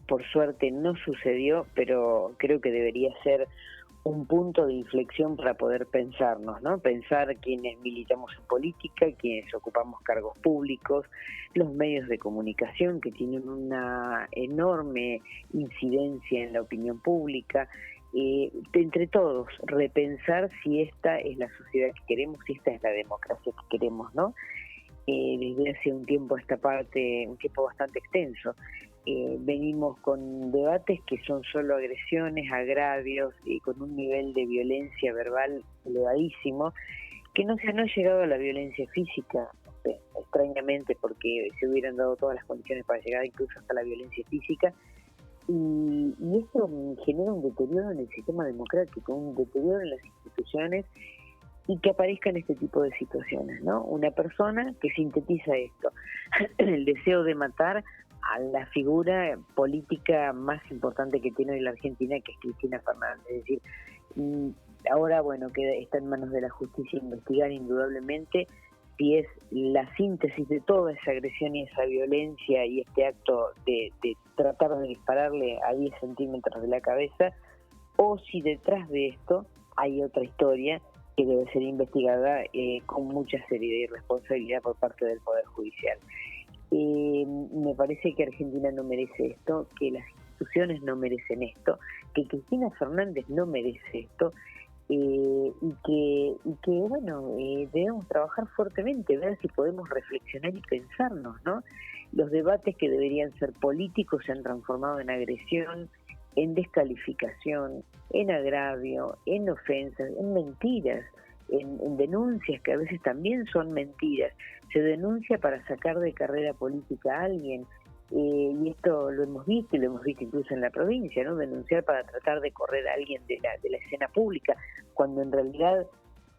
Por suerte no sucedió, pero creo que debería ser un punto de inflexión para poder pensarnos, ¿no? Pensar quienes militamos en política, quienes ocupamos cargos públicos, los medios de comunicación que tienen una enorme incidencia en la opinión pública, entre todos repensar si esta es la sociedad que queremos, si esta es la democracia que queremos, ¿no? Desde hace un tiempo a esta parte, un tiempo bastante extenso, venimos con debates que son solo agresiones, agravios y con un nivel de violencia verbal elevadísimo, que no se ha llegado a la violencia física, extrañamente, porque se hubieran dado todas las condiciones para llegar incluso hasta la violencia física, y esto genera un deterioro en el sistema democrático, un deterioro en las instituciones, y que aparezcan este tipo de situaciones, ¿no? Una persona que sintetiza esto, el deseo de matar a la figura política más importante que tiene hoy la Argentina, que es Cristina Fernández. Es decir, ahora, bueno, está en manos de la justicia investigar indudablemente si es la síntesis de toda esa agresión y esa violencia y este acto de tratar de dispararle a 10 centímetros de la cabeza, o si detrás de esto hay otra historia que debe ser investigada con mucha seriedad y responsabilidad por parte del Poder Judicial. Me parece que Argentina no merece esto, que las instituciones no merecen esto, que Cristina Fernández no merece esto, y que debemos trabajar fuertemente, ver si podemos reflexionar y pensarnos, ¿no? Los debates que deberían ser políticos se han transformado en agresión, en descalificación, en agravio, en ofensas, en mentiras, en denuncias que a veces también son mentiras. Se denuncia para sacar de carrera política a alguien, y esto lo hemos visto, y lo hemos visto incluso en la provincia, ¿no? Denunciar para tratar de correr a alguien de la escena pública, cuando en realidad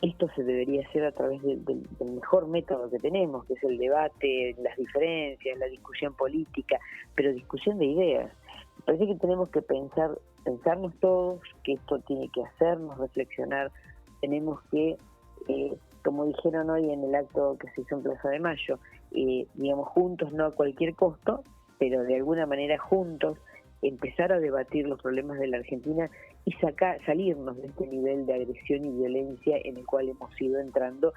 esto se debería hacer a través del mejor método que tenemos, que es el debate, las diferencias, la discusión política, pero discusión de ideas. Me parece que tenemos que pensarnos todos, que esto tiene que hacernos reflexionar. Tenemos que, como dijeron hoy en el acto que se hizo en Plaza de Mayo, digamos, juntos, no a cualquier costo, pero de alguna manera juntos, empezar a debatir los problemas de la Argentina y salirnos de este nivel de agresión y violencia en el cual hemos ido entrando,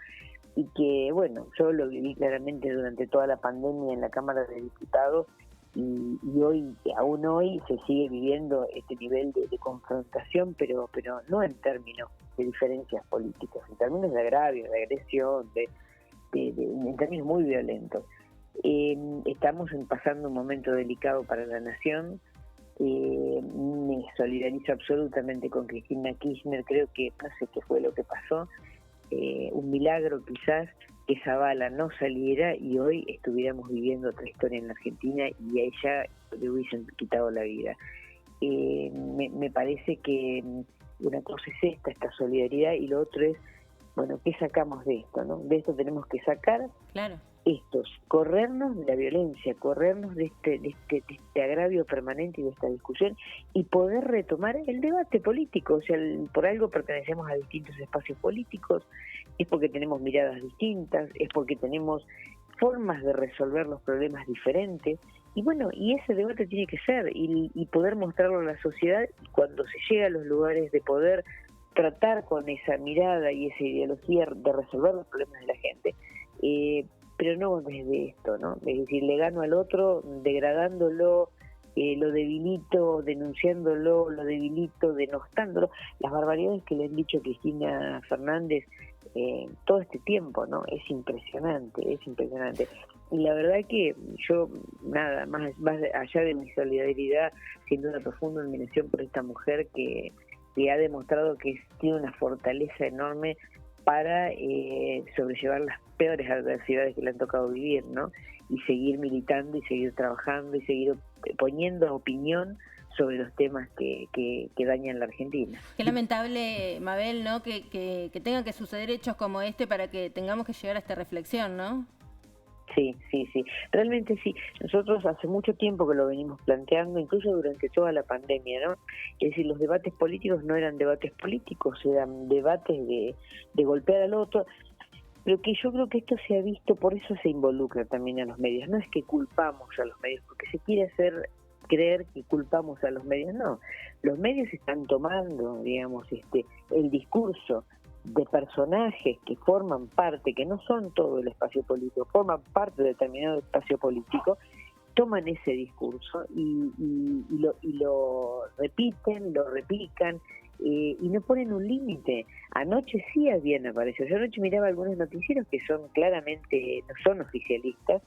y que, bueno, yo lo viví claramente durante toda la pandemia en la Cámara de Diputados, y hoy, aún hoy, se sigue viviendo este nivel de confrontación, pero no en términos de diferencias políticas, en términos de agravio, de agresión, en términos muy violentos. Estamos pasando un momento delicado para la nación. Me solidarizo absolutamente con Cristina Kirchner. Creo que no sé qué fue lo que pasó, un milagro quizás que esa bala no saliera y hoy estuviéramos viviendo otra historia en la Argentina y a ella le hubiesen quitado la vida. Me parece que una cosa es esta solidaridad, y lo otro es, bueno, ¿qué sacamos de esto, no? De esto tenemos que sacar corrernos de la violencia, corrernos de este agravio permanente y de esta discusión, y poder retomar el debate político. O sea, por algo pertenecemos a distintos espacios políticos, es porque tenemos miradas distintas, es porque tenemos formas de resolver los problemas diferentes, y bueno, y ese debate tiene que ser, y poder mostrarlo a la sociedad, y cuando se llega a los lugares de poder tratar con esa mirada y esa ideología de resolver los problemas de la gente, pero no desde esto, ¿no? Es decir, le gano al otro degradándolo, lo debilito, denunciándolo, lo debilito, denostándolo. Las barbaridades que le han dicho a Cristina Fernández todo este tiempo, ¿no? Es impresionante, es impresionante. Y la verdad que yo, nada, más allá de mi solidaridad, siento una profunda admiración por esta mujer que ha demostrado que tiene una fortaleza enorme para sobrellevar las peores adversidades que le han tocado vivir, ¿no? Y seguir militando y seguir trabajando y seguir poniendo opinión sobre los temas que dañan la Argentina. Qué lamentable, Mabel, ¿no? Que tengan que suceder hechos como este para que tengamos que llegar a esta reflexión, ¿no? Sí. Realmente sí. Nosotros hace mucho tiempo que lo venimos planteando, incluso durante toda la pandemia, ¿no? Es decir, los debates políticos no eran debates políticos, eran debates de golpear al otro, pero que yo creo que esto se ha visto, por eso se involucra también a los medios. No es que culpamos a los medios, porque se quiere hacer creer que culpamos a los medios, no. Los medios están tomando, digamos, el discurso de personajes que forman parte, que no son todo el espacio político, forman parte de determinado espacio político, toman ese discurso y lo repiten, lo replican, y no ponen un límite. Anoche sí habían aparecido. Yo anoche miraba algunos noticieros que son claramente, no son oficialistas,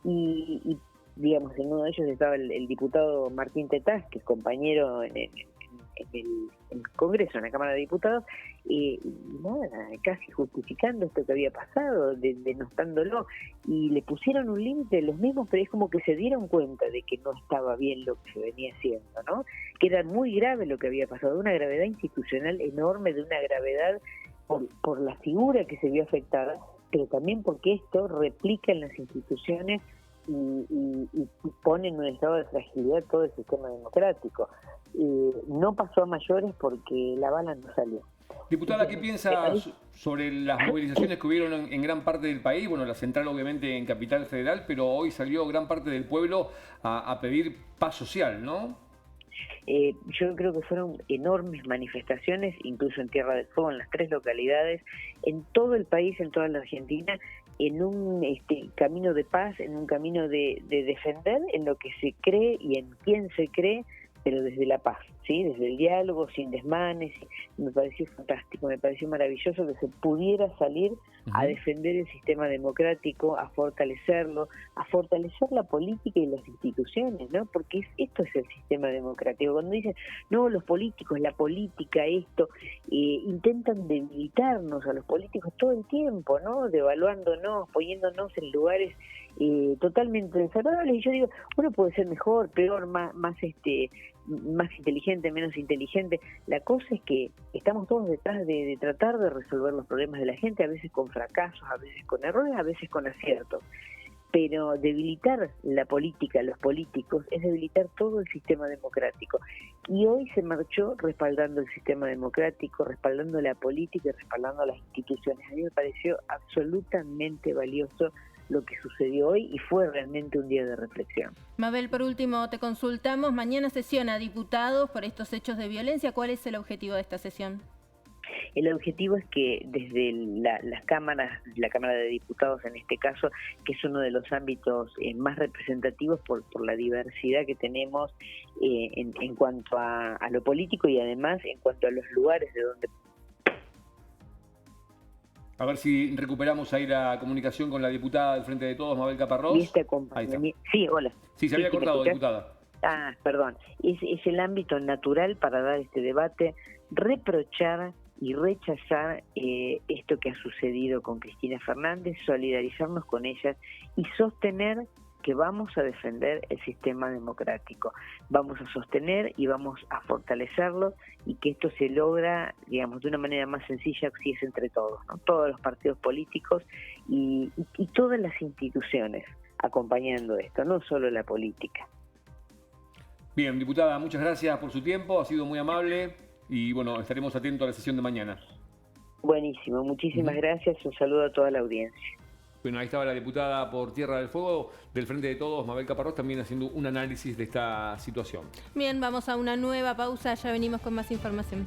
y digamos, en uno de ellos estaba el diputado Martín Tetaz, que es compañero en el Congreso, en la Cámara de Diputados, y nada, casi justificando esto que había pasado, denostándolo, y le pusieron un límite los mismos, pero es como que se dieron cuenta de que no estaba bien lo que se venía haciendo, ¿no? Que era muy grave lo que había pasado, de una gravedad institucional enorme, de una gravedad por la figura que se vio afectada, pero también porque esto replica en las instituciones y pone en un estado de fragilidad todo el sistema democrático. No pasó a mayores porque la bala no salió. Diputada, ¿qué piensa sobre las movilizaciones que hubieron en gran parte del país? Bueno, la central obviamente en Capital Federal, pero hoy salió gran parte del pueblo a pedir paz social, ¿no? Yo creo que fueron enormes manifestaciones, incluso en Tierra del Fuego, en las 3 localidades, en todo el país, en toda la Argentina, en un camino de paz, en un camino de defender en lo que se cree y en quién se cree, pero desde la paz, ¿sí? Desde el diálogo, sin desmanes. Me pareció fantástico, me pareció maravilloso que se pudiera salir a defender el sistema democrático, a fortalecerlo, a fortalecer la política y las instituciones, ¿no? Porque esto es el sistema democrático. Cuando dicen, no, los políticos, la política, esto, intentan debilitarnos a los políticos todo el tiempo, ¿no? Devaluándonos, poniéndonos en lugares totalmente desagradables. Y yo digo, uno puede ser mejor, peor, más inteligente, menos inteligente. La cosa es que estamos todos detrás de tratar de resolver los problemas de la gente, a veces con fracasos, a veces con errores, a veces con aciertos. Pero debilitar la política, los políticos, es debilitar todo el sistema democrático. Y hoy se marchó respaldando el sistema democrático, respaldando la política y respaldando las instituciones. A mí me pareció absolutamente valioso lo que sucedió hoy y fue realmente un día de reflexión. Mabel, por último, te consultamos. Mañana sesiona diputados por estos hechos de violencia. ¿Cuál es el objetivo de esta sesión? El objetivo es que desde las cámaras, la Cámara de Diputados en este caso, que es uno de los ámbitos más representativos por la diversidad que tenemos en cuanto a lo político y además en cuanto a los lugares de donde... A ver si recuperamos ahí la comunicación con la diputada del Frente de Todos, Mabel Caparrós. Y sí, hola. Sí, se había cortado, diputada. Perdón. Es el ámbito natural para dar este debate, reprochar y rechazar esto que ha sucedido con Cristina Fernández, solidarizarnos con ella y sostener que vamos a defender el sistema democrático, vamos a sostener y vamos a fortalecerlo y que esto se logra, digamos, de una manera más sencilla si es entre todos, ¿no? Todos los partidos políticos y todas las instituciones acompañando esto, no solo la política. Bien, diputada, muchas gracias por su tiempo, ha sido muy amable y bueno, estaremos atentos a la sesión de mañana. Buenísimo, muchísimas gracias, un saludo a toda la audiencia. Bueno, ahí estaba la diputada por Tierra del Fuego del Frente de Todos, Mabel Caparrós, también haciendo un análisis de esta situación. Bien, vamos a una nueva pausa, ya venimos con más información.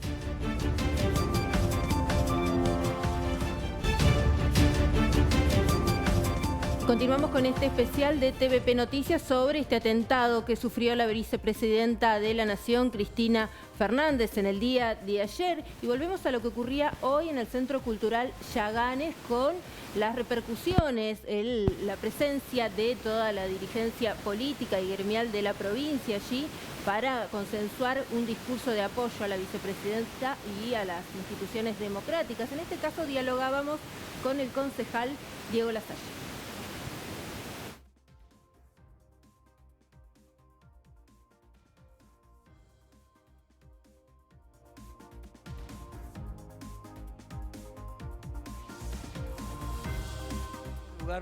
Continuamos con este especial de TVP Noticias sobre este atentado que sufrió la vicepresidenta de la Nación, Cristina Fernández, en el día de ayer. Y volvemos a lo que ocurría hoy en el Centro Cultural Yaganes con las repercusiones, la presencia de toda la dirigencia política y gremial de la provincia allí para consensuar un discurso de apoyo a la vicepresidenta y a las instituciones democráticas. En este caso dialogábamos con el concejal Diego Lasalle.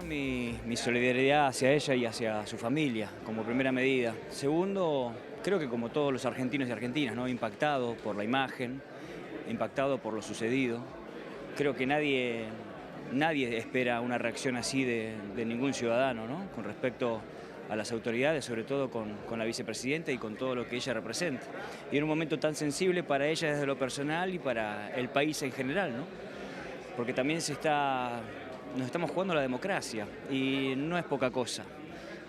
Mi solidaridad hacia ella y hacia su familia, como primera medida. Segundo, creo que como todos los argentinos y argentinas, ¿no? Impactado por la imagen, impactado por lo sucedido. Creo que nadie espera una reacción así de ningún ciudadano, ¿no? Con respecto a las autoridades, sobre todo con la vicepresidenta y con todo lo que ella representa. Y en un momento tan sensible para ella desde lo personal y para el país en general, ¿no? Porque también nos estamos jugando la democracia y no es poca cosa.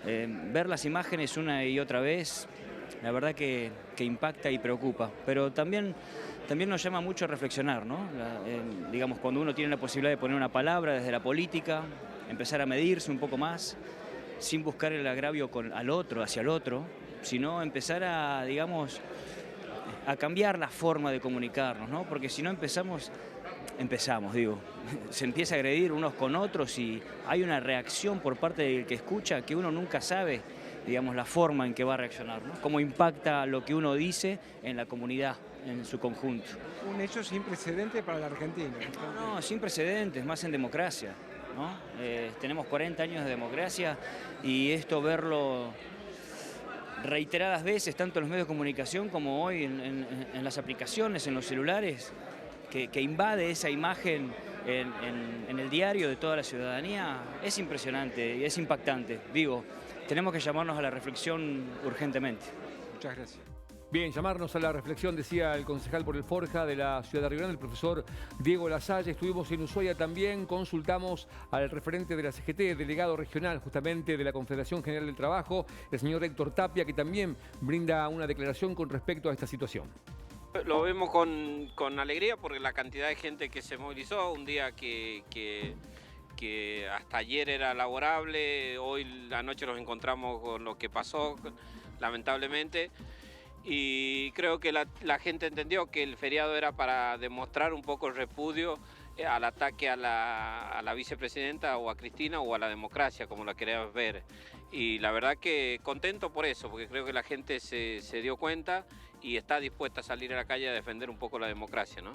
Ver las imágenes una y otra vez, la verdad que impacta y preocupa, pero también nos llama mucho a reflexionar, ¿no? Digamos, cuando uno tiene la posibilidad de poner una palabra desde la política, empezar a medirse un poco más, sin buscar el agravio hacia el otro, sino empezar a, digamos, a cambiar la forma de comunicarnos, ¿no? Porque si no empezamos, se empieza a agredir unos con otros y hay una reacción por parte del que escucha que uno nunca sabe, digamos, la forma en que va a reaccionar, ¿no? Cómo impacta lo que uno dice en la comunidad, en su conjunto. Un hecho sin precedentes para la Argentina. No, sin precedentes, más en democracia, ¿no? Tenemos 40 años de democracia y esto verlo reiteradas veces, tanto en los medios de comunicación como hoy en las aplicaciones, en los celulares, que invade esa imagen en el diario de toda la ciudadanía, es impresionante y es impactante. Digo, tenemos que llamarnos a la reflexión urgentemente. Muchas gracias. Bien, llamarnos a la reflexión, decía el concejal por el Forja de la ciudad de Río Grande, el profesor Diego Lasalle. Estuvimos en Ushuaia también, consultamos al referente de la CGT, delegado regional justamente de la Confederación General del Trabajo, el señor Héctor Tapia, que también brinda una declaración con respecto a esta situación. Lo vemos con alegría porque la cantidad de gente que se movilizó, un día que hasta ayer era laborable, hoy la noche nos encontramos con lo que pasó, lamentablemente, y creo que la gente entendió que el feriado era para demostrar un poco el repudio al ataque a la vicepresidenta o a Cristina o a la democracia, como la querías ver. Y la verdad que contento por eso, porque creo que la gente se dio cuenta y está dispuesta a salir a la calle a defender un poco la democracia, ¿no?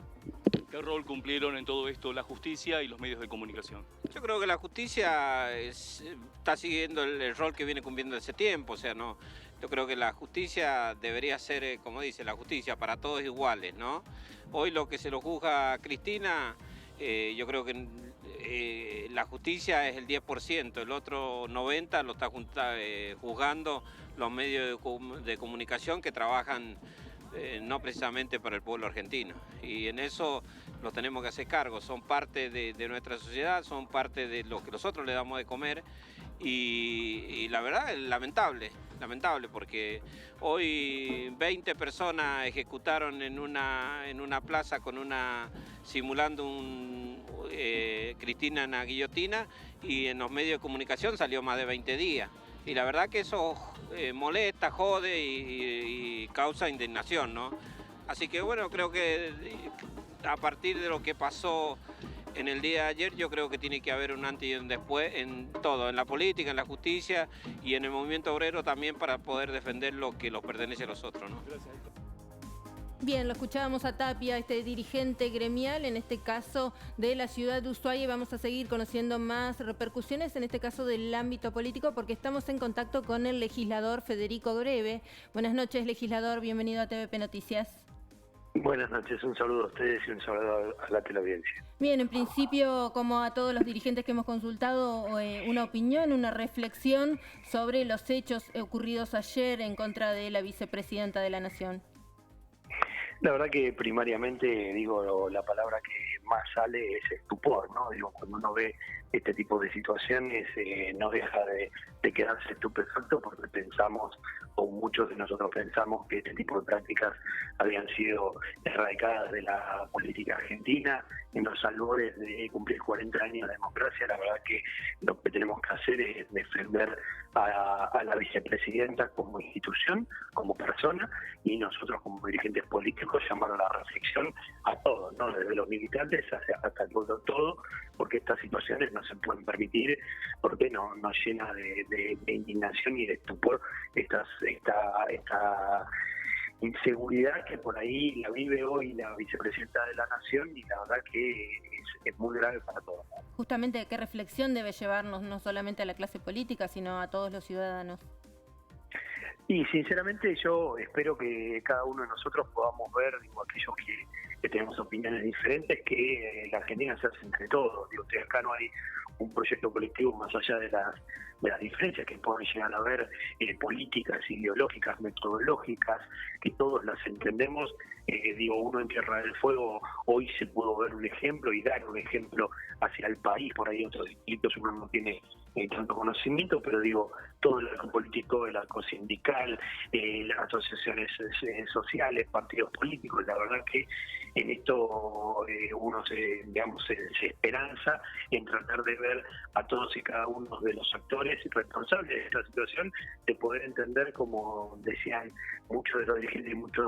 ¿Qué rol cumplieron en todo esto la justicia y los medios de comunicación? Yo creo que la justicia está siguiendo el rol que viene cumpliendo ese tiempo, o sea, no. Yo creo que la justicia debería ser, como dice, la justicia para todos iguales, ¿no? Hoy lo que se lo juzga a Cristina, yo creo que la justicia es el 10%, el otro 90% lo está juzgando los medios de comunicación que trabajan no precisamente para el pueblo argentino. Y en eso los tenemos que hacer cargo, son parte de nuestra sociedad, son parte de lo que nosotros le damos de comer y la verdad es lamentable porque hoy 20 personas ejecutaron en una plaza simulando Cristina en la guillotina y en los medios de comunicación salió más de 20 días. Y la verdad que eso molesta, jode y causa indignación, ¿no? Así que bueno, creo que a partir de lo que pasó en el día de ayer, yo creo que tiene que haber un antes y un después en todo, en la política, en la justicia y en el movimiento obrero también para poder defender lo que nos pertenece a nosotros, ¿no? Bien, lo escuchábamos a Tapia, este dirigente gremial, en este caso de la ciudad de Ushuaia, y vamos a seguir conociendo más repercusiones, en este caso del ámbito político, porque estamos en contacto con el legislador Federico Greve. Buenas noches, legislador, bienvenido a TVP Noticias. Buenas noches, un saludo a ustedes y un saludo a la teleaudiencia. Bien, en principio, como a todos los dirigentes que hemos consultado, una opinión, una reflexión sobre los hechos ocurridos ayer en contra de la vicepresidenta de la Nación. La verdad que primariamente, digo, la palabra que más sale es estupor, ¿no? Digo, cuando uno ve este tipo de situaciones no deja de quedarse estupefacto porque pensamos, o muchos de nosotros pensamos, que este tipo de prácticas habían sido erradicadas de la política argentina en los albores de cumplir 40 años de democracia. La verdad que lo que tenemos que hacer es defender a la vicepresidenta como institución, como persona, y nosotros como dirigentes políticos llamar a la reflexión a todos, ¿no? Desde los militantes hasta el pueblo todo, porque estas situaciones no se pueden permitir, porque nos llena de indignación y de estupor esta inseguridad que por ahí la vive hoy la vicepresidenta de la Nación, y la verdad que es muy grave para todos. Justamente, ¿qué reflexión debe llevarnos no solamente a la clase política, sino a todos los ciudadanos? Y sinceramente yo espero que cada uno de nosotros podamos ver, digo, aquellos que tenemos opiniones diferentes, que la Argentina se hace entre todos. Digo, acá no hay un proyecto colectivo más allá de las diferencias que pueden llegar a haber políticas, ideológicas, metodológicas, que todos las entendemos. Digo, uno en Tierra del Fuego hoy se pudo ver un ejemplo y dar un ejemplo hacia el país. Por ahí otros distritos uno no tiene tanto conocimiento, pero digo, todo el arco político, el arco sindical, las asociaciones sociales, partidos políticos, la verdad que en esto uno se esperanza en tratar de ver a todos y cada uno de los actores responsables de esta situación, de poder entender, como decían muchos de los dirigentes y muchas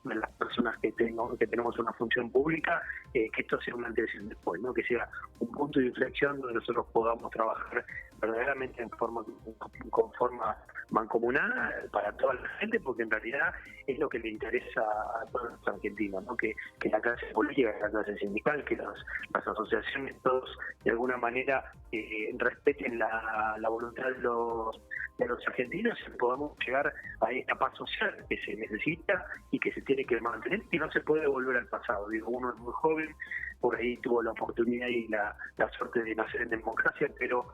de las personas que tenemos una función pública, que esto sea un antes y un después, ¿no? Que sea un punto de inflexión donde nosotros podamos trabajar verdaderamente con forma mancomunada para toda la gente, porque en realidad es lo que le interesa a todos los argentinos, ¿no? Que la clase política, la clase sindical, que las asociaciones, todos de alguna manera respeten la voluntad de los argentinos, y podamos llegar a esta paz social que se necesita y que se tiene que mantener, y no se puede volver al pasado. Digo, uno es muy joven, por ahí tuvo la oportunidad y la suerte de nacer en democracia, pero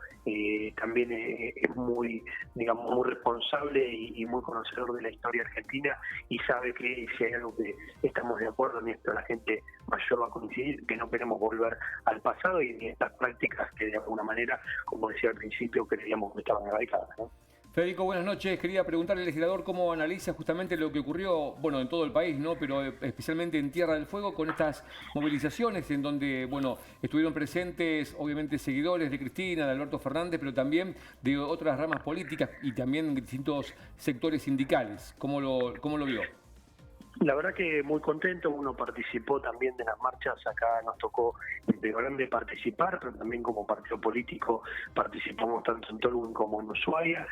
también es muy, digamos, muy responsable y muy conocedor de la historia argentina, y sabe que si hay algo que estamos de acuerdo en esto, la gente mayor va a coincidir, que no queremos volver al pasado y en estas prácticas que de alguna manera, como decía al principio, creíamos que estaban erradicadas, ¿no? Federico, buenas noches. Quería preguntarle al legislador cómo analiza justamente lo que ocurrió, bueno, en todo el país, ¿no? Pero especialmente en Tierra del Fuego, con estas movilizaciones en donde, bueno, estuvieron presentes, obviamente, seguidores de Cristina, de Alberto Fernández, pero también de otras ramas políticas y también de distintos sectores sindicales. ¿Cómo lo vio? La verdad que muy contento. Uno participó también de las marchas, acá nos tocó de grande participar, pero también como partido político participamos tanto en Tolwyn como en Ushuaia,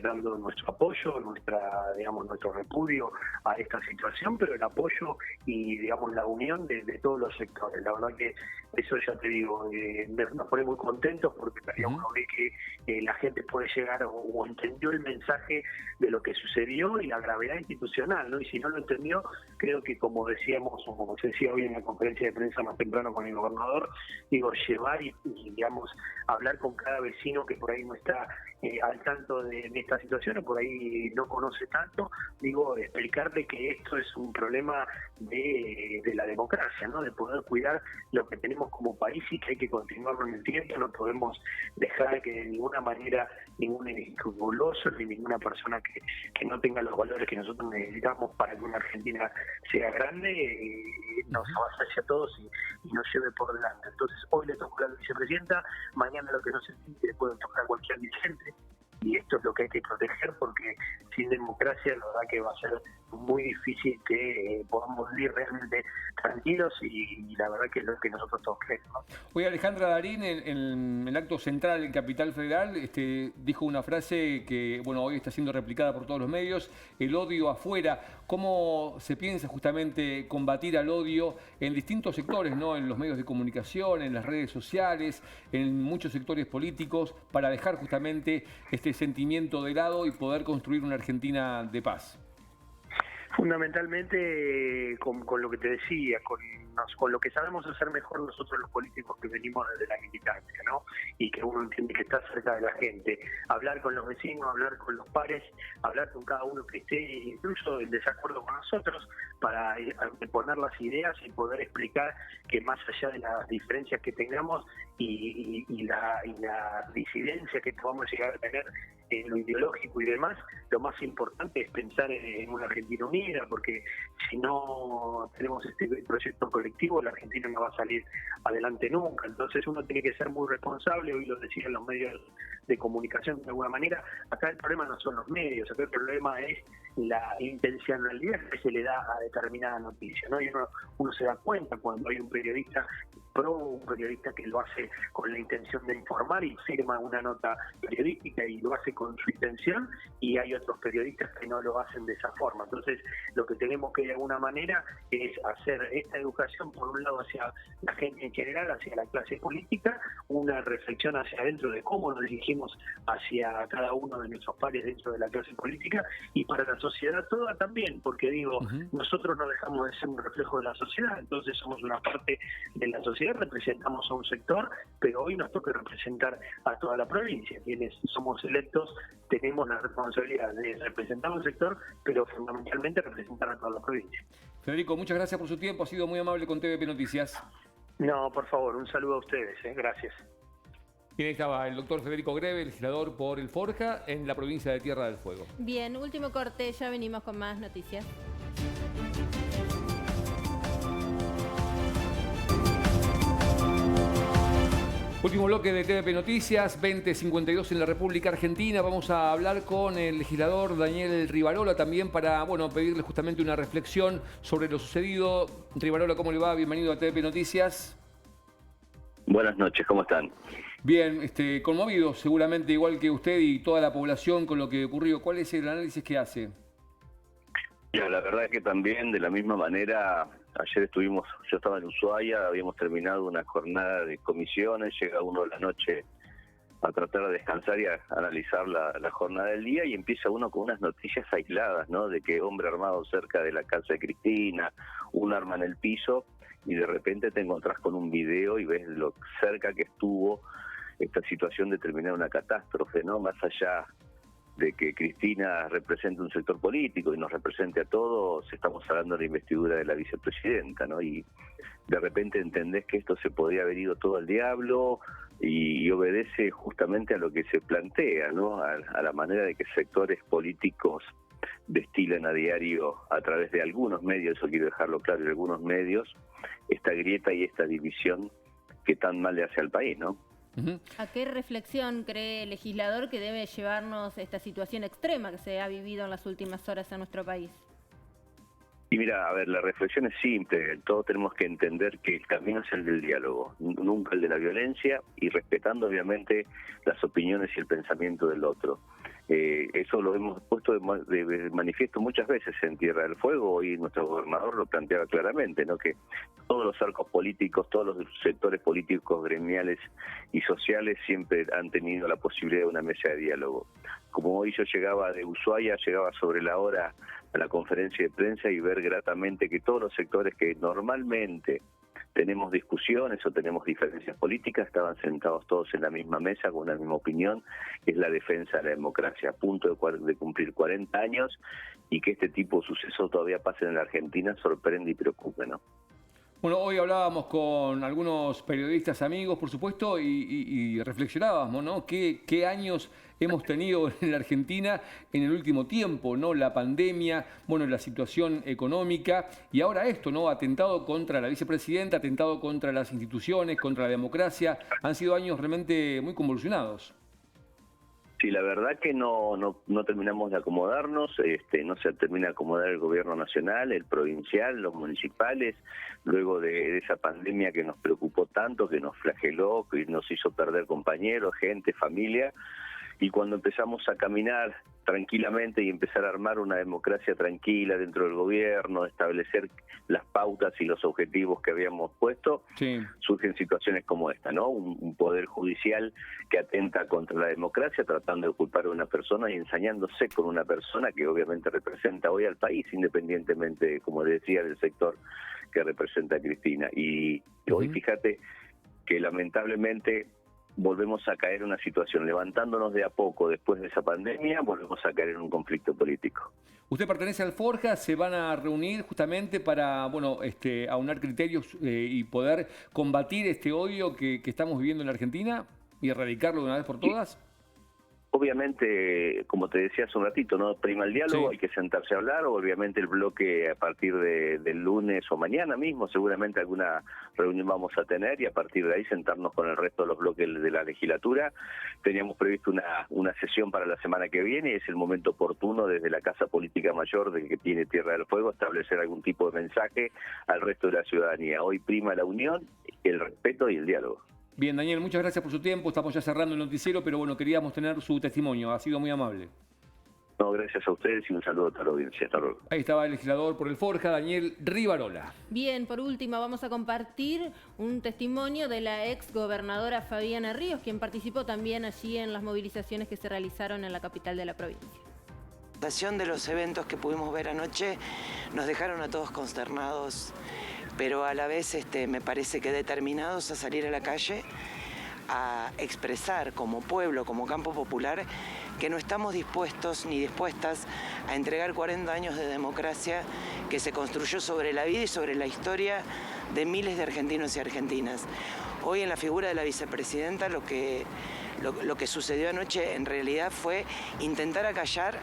dando nuestro apoyo, nuestro repudio a esta situación, pero el apoyo y, digamos, la unión de todos los sectores. La verdad que eso, ya te digo, nos pone muy contentos porque uno ve que la gente puede llegar o entendió el mensaje de lo que sucedió y la gravedad institucional, ¿no? Y si no lo entendió, creo que, como decíamos, o como se decía hoy en la conferencia de prensa más temprano con el gobernador, digo, llevar y digamos, hablar con cada vecino que por ahí no está al tanto de esta situación, o por ahí no conoce tanto, digo, explicarle que esto es un problema de la democracia, ¿no? De poder cuidar lo que tenemos como país y que hay que continuarlo en el tiempo. No podemos dejar que de ninguna manera ningún inescrupuloso ni ninguna persona que no tenga los valores que nosotros necesitamos para que una Argentina sea grande nos avasalle a todos y nos lleve por delante. Entonces hoy le tocó a la vicepresidenta, mañana lo que no se entiende le puede tocar a cualquier dirigente, y esto es lo que hay que proteger, porque sin democracia la verdad que va a ser muy difícil que podamos vivir realmente tranquilos, y la verdad que es lo que nosotros todos creemos, ¿no? Hoy Alejandra Darín, en el acto central en Capital Federal, dijo una frase que bueno, hoy está siendo replicada por todos los medios: el odio afuera. ¿Cómo se piensa justamente combatir al odio en distintos sectores, ¿no? En los medios de comunicación, en las redes sociales, en muchos sectores políticos, para dejar justamente este sentimiento de lado y poder construir una Argentina de paz? Fundamentalmente con lo que te decía, con lo que sabemos hacer mejor nosotros los políticos que venimos desde la militancia, ¿no? Y que uno entiende que está cerca de la gente. Hablar con los vecinos, hablar con los pares, hablar con cada uno que esté incluso en desacuerdo con nosotros, para poner las ideas y poder explicar que más allá de las diferencias que tengamos y la disidencia que podamos llegar a tener en lo ideológico y demás, lo más importante es pensar en una Argentina unida, porque si no tenemos este proyecto colectivo, la Argentina no va a salir adelante nunca. Entonces uno tiene que ser muy responsable. Hoy lo decían los medios de comunicación de alguna manera. Acá el problema no son los medios, acá el problema es la intencionalidad que se le da a determinada noticia, ¿no? Y uno se da cuenta cuando hay un periodista un periodista que lo hace con la intención de informar y firma una nota periodística y lo hace con su intención, y hay otros periodistas que no lo hacen de esa forma. Entonces lo que tenemos que de alguna manera es hacer esta educación, por un lado hacia la gente en general, hacia la clase política, una reflexión hacia adentro de cómo nos dirigimos hacia cada uno de nuestros pares dentro de la clase política, y para la sociedad toda también, porque digo, nosotros no dejamos de ser un reflejo de la sociedad, entonces somos una parte de la sociedad, representamos a un sector, pero hoy nos toca representar a toda la provincia. Quienes somos electos tenemos la responsabilidad de representar a un sector, pero fundamentalmente representar a toda la provincia. Federico, muchas gracias por su tiempo, ha sido muy amable con TVP Noticias. No, por favor, un saludo a ustedes, gracias. Bien, estaba el doctor Federico Greve, legislador por el Forja en la provincia de Tierra del Fuego. Bien, último corte, ya venimos con más noticias. Último bloque de TVP Noticias, 20:52 en la República Argentina. Vamos a hablar con el legislador Daniel Rivarola también para, bueno, pedirle justamente una reflexión sobre lo sucedido. Rivarola, ¿cómo le va? Bienvenido a TVP Noticias. Buenas noches, ¿cómo están? Bien, conmovido seguramente igual que usted y toda la población con lo que ocurrió. ¿Cuál es el análisis que hace? Mira, la verdad es que también de la misma manera, ayer yo estaba en Ushuaia, habíamos terminado una jornada de comisiones, llega uno de la noche a tratar de descansar y a analizar la jornada del día, y empieza uno con unas noticias aisladas, ¿no? De que hombre armado cerca de la casa de Cristina, un arma en el piso, y de repente te encontrás con un video y ves lo cerca que estuvo esta situación de terminar una catástrofe, ¿no? Más allá de que Cristina represente un sector político y nos represente a todos, estamos hablando de la investidura de la vicepresidenta, ¿no? Y de repente entendés que esto se podría haber ido todo al diablo, y obedece justamente a lo que se plantea, ¿no? A la manera de que sectores políticos destilan a diario a través de algunos medios, eso quiero dejarlo claro, de algunos medios, esta grieta y esta división que tan mal le hace al país, ¿no? ¿A qué reflexión cree el legislador que debe llevarnos esta situación extrema que se ha vivido en las últimas horas en nuestro país? Y mira, a ver, la reflexión es simple. Todos tenemos que entender que el camino es el del diálogo, nunca el de la violencia, y respetando obviamente las opiniones y el pensamiento del otro. Eso lo hemos puesto de manifiesto muchas veces en Tierra del Fuego. Hoy nuestro gobernador lo planteaba claramente, ¿no? Que todos los arcos políticos, todos los sectores políticos, gremiales y sociales siempre han tenido la posibilidad de una mesa de diálogo. Como hoy yo llegaba de Ushuaia, llegaba sobre la hora a la conferencia de prensa y ver gratamente que todos los sectores que normalmente tenemos discusiones o tenemos diferencias políticas, estaban sentados todos en la misma mesa con una misma opinión, que es la defensa de la democracia, a punto de cumplir 40 años, y que este tipo de sucesos todavía pasen en la Argentina sorprende y preocupa, ¿no? Bueno, hoy hablábamos con algunos periodistas amigos, por supuesto, y reflexionábamos, ¿no? ¿Qué años hemos tenido en la Argentina en el último tiempo, ¿no? La pandemia, bueno, la situación económica y ahora esto, ¿no? Atentado contra la vicepresidenta, atentado contra las instituciones, contra la democracia. Han sido años realmente muy convulsionados. Sí, la verdad que no terminamos de acomodarnos, no se termina de acomodar el gobierno nacional, el provincial, los municipales, luego de esa pandemia que nos preocupó tanto, que nos flageló, que nos hizo perder compañeros, gente, familia. Y cuando empezamos a caminar tranquilamente y empezar a armar una democracia tranquila dentro del gobierno, establecer las pautas y los objetivos que habíamos puesto, surgen situaciones como esta, ¿no? Un poder judicial que atenta contra la democracia, tratando de culpar a una persona y ensañándose con una persona que obviamente representa hoy al país, independientemente, como decía, del sector que representa a Cristina. Y hoy fíjate que lamentablemente volvemos a caer en una situación, levantándonos de a poco después de esa pandemia, volvemos a caer en un conflicto político. Usted pertenece al Forja, se van a reunir justamente para, bueno, aunar criterios y poder combatir este odio que estamos viviendo en la Argentina y erradicarlo de una vez por todas. Obviamente, como te decía hace un ratito, no prima el diálogo, hay que sentarse a hablar. Obviamente el bloque a partir del lunes o mañana mismo, seguramente alguna reunión vamos a tener y a partir de ahí sentarnos con el resto de los bloques de la legislatura. Teníamos previsto una sesión para la semana que viene y es el momento oportuno desde la Casa Política Mayor del que tiene Tierra del Fuego establecer algún tipo de mensaje al resto de la ciudadanía. Hoy prima la unión, el respeto y el diálogo. Bien, Daniel, muchas gracias por su tiempo. Estamos ya cerrando el noticiero, pero bueno, queríamos tener su testimonio. Ha sido muy amable. No, gracias a ustedes y un saludo a toda la audiencia. Hasta luego. Ahí estaba el legislador por el Forja, Daniel Rivarola. Bien, por último vamos a compartir un testimonio de la ex gobernadora Fabiana Ríos, quien participó también allí en las movilizaciones que se realizaron en la capital de la provincia. De los eventos que pudimos ver anoche nos dejaron a todos consternados, pero a la vez me parece que determinados a salir a la calle a expresar como pueblo, como campo popular, que no estamos dispuestos ni dispuestas a entregar 40 años de democracia que se construyó sobre la vida y sobre la historia de miles de argentinos y argentinas. Hoy en la figura de la vicepresidenta lo que sucedió anoche en realidad fue intentar acallar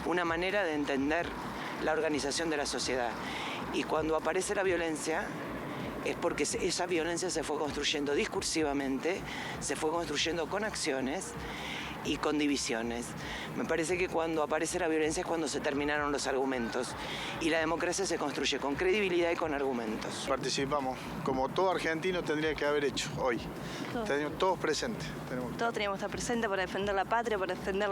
una manera de entender la organización de la sociedad. Y cuando aparece la violencia, es porque esa violencia se fue construyendo discursivamente, se fue construyendo con acciones y con divisiones. Me parece que cuando aparece la violencia es cuando se terminaron los argumentos. Y la democracia se construye con credibilidad y con argumentos. Participamos, como todo argentino tendría que haber hecho hoy. Tenemos todos presentes. Todos teníamos que estar presentes para defender la patria, para defender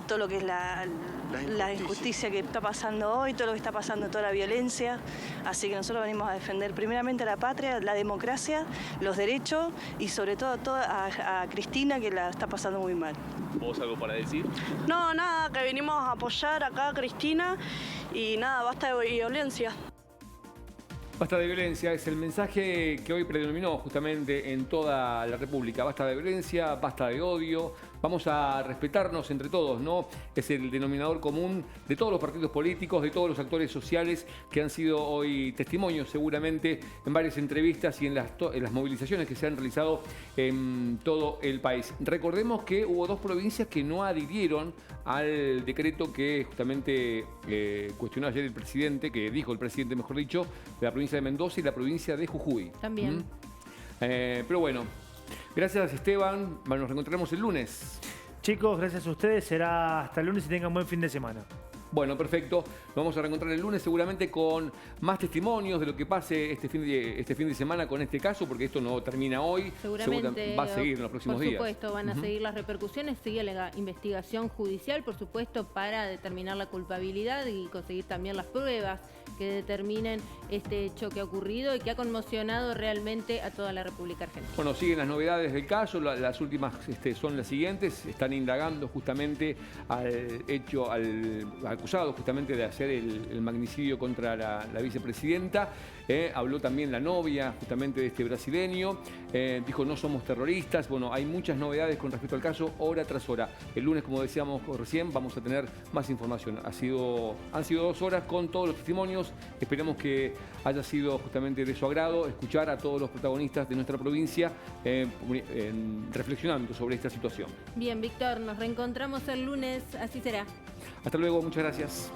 todo lo que es la injusticia que está pasando hoy, todo lo que está pasando, toda la violencia. Así que nosotros venimos a defender primeramente la patria, la democracia, los derechos y sobre todo a Cristina, que la está pasando muy mal. ¿Vos algo para decir? No, nada, que vinimos a apoyar acá a Cristina y nada, basta de violencia. Basta de violencia es el mensaje que hoy predominó justamente en toda la República. Basta de violencia, basta de odio. Vamos a respetarnos entre todos, ¿no? Es el denominador común de todos los partidos políticos, de todos los actores sociales que han sido hoy testimonios seguramente en varias entrevistas y en las movilizaciones que se han realizado en todo el país. Recordemos que hubo 2 provincias que no adhirieron al decreto que justamente cuestionó ayer el presidente, que dijo el presidente, mejor dicho, de la provincia de Mendoza y la provincia de Jujuy. También. Pero bueno, gracias Esteban, nos reencontraremos el lunes. Chicos, gracias a ustedes, será hasta el lunes y tengan buen fin de semana. Bueno, perfecto. Nos vamos a reencontrar el lunes seguramente con más testimonios de lo que pase este fin de semana con este caso, porque esto no termina hoy. Seguramente va a seguir en los próximos días. Por supuesto, van a seguir las repercusiones, sigue la investigación judicial, por supuesto, para determinar la culpabilidad y conseguir también las pruebas que determinen este hecho que ha ocurrido y que ha conmocionado realmente a toda la República Argentina. Bueno, siguen las novedades del caso, las últimas son las siguientes, están indagando justamente al acusados justamente de hacer el magnicidio contra la vicepresidenta. Habló también la novia justamente de este brasileño. Dijo, no somos terroristas. Bueno, hay muchas novedades con respecto al caso, hora tras hora. El lunes, como decíamos recién, vamos a tener más información. Han sido 2 horas con todos los testimonios. Esperamos que haya sido justamente de su agrado escuchar a todos los protagonistas de nuestra provincia reflexionando sobre esta situación. Bien, Víctor, nos reencontramos el lunes, así será. Hasta luego, muchas gracias.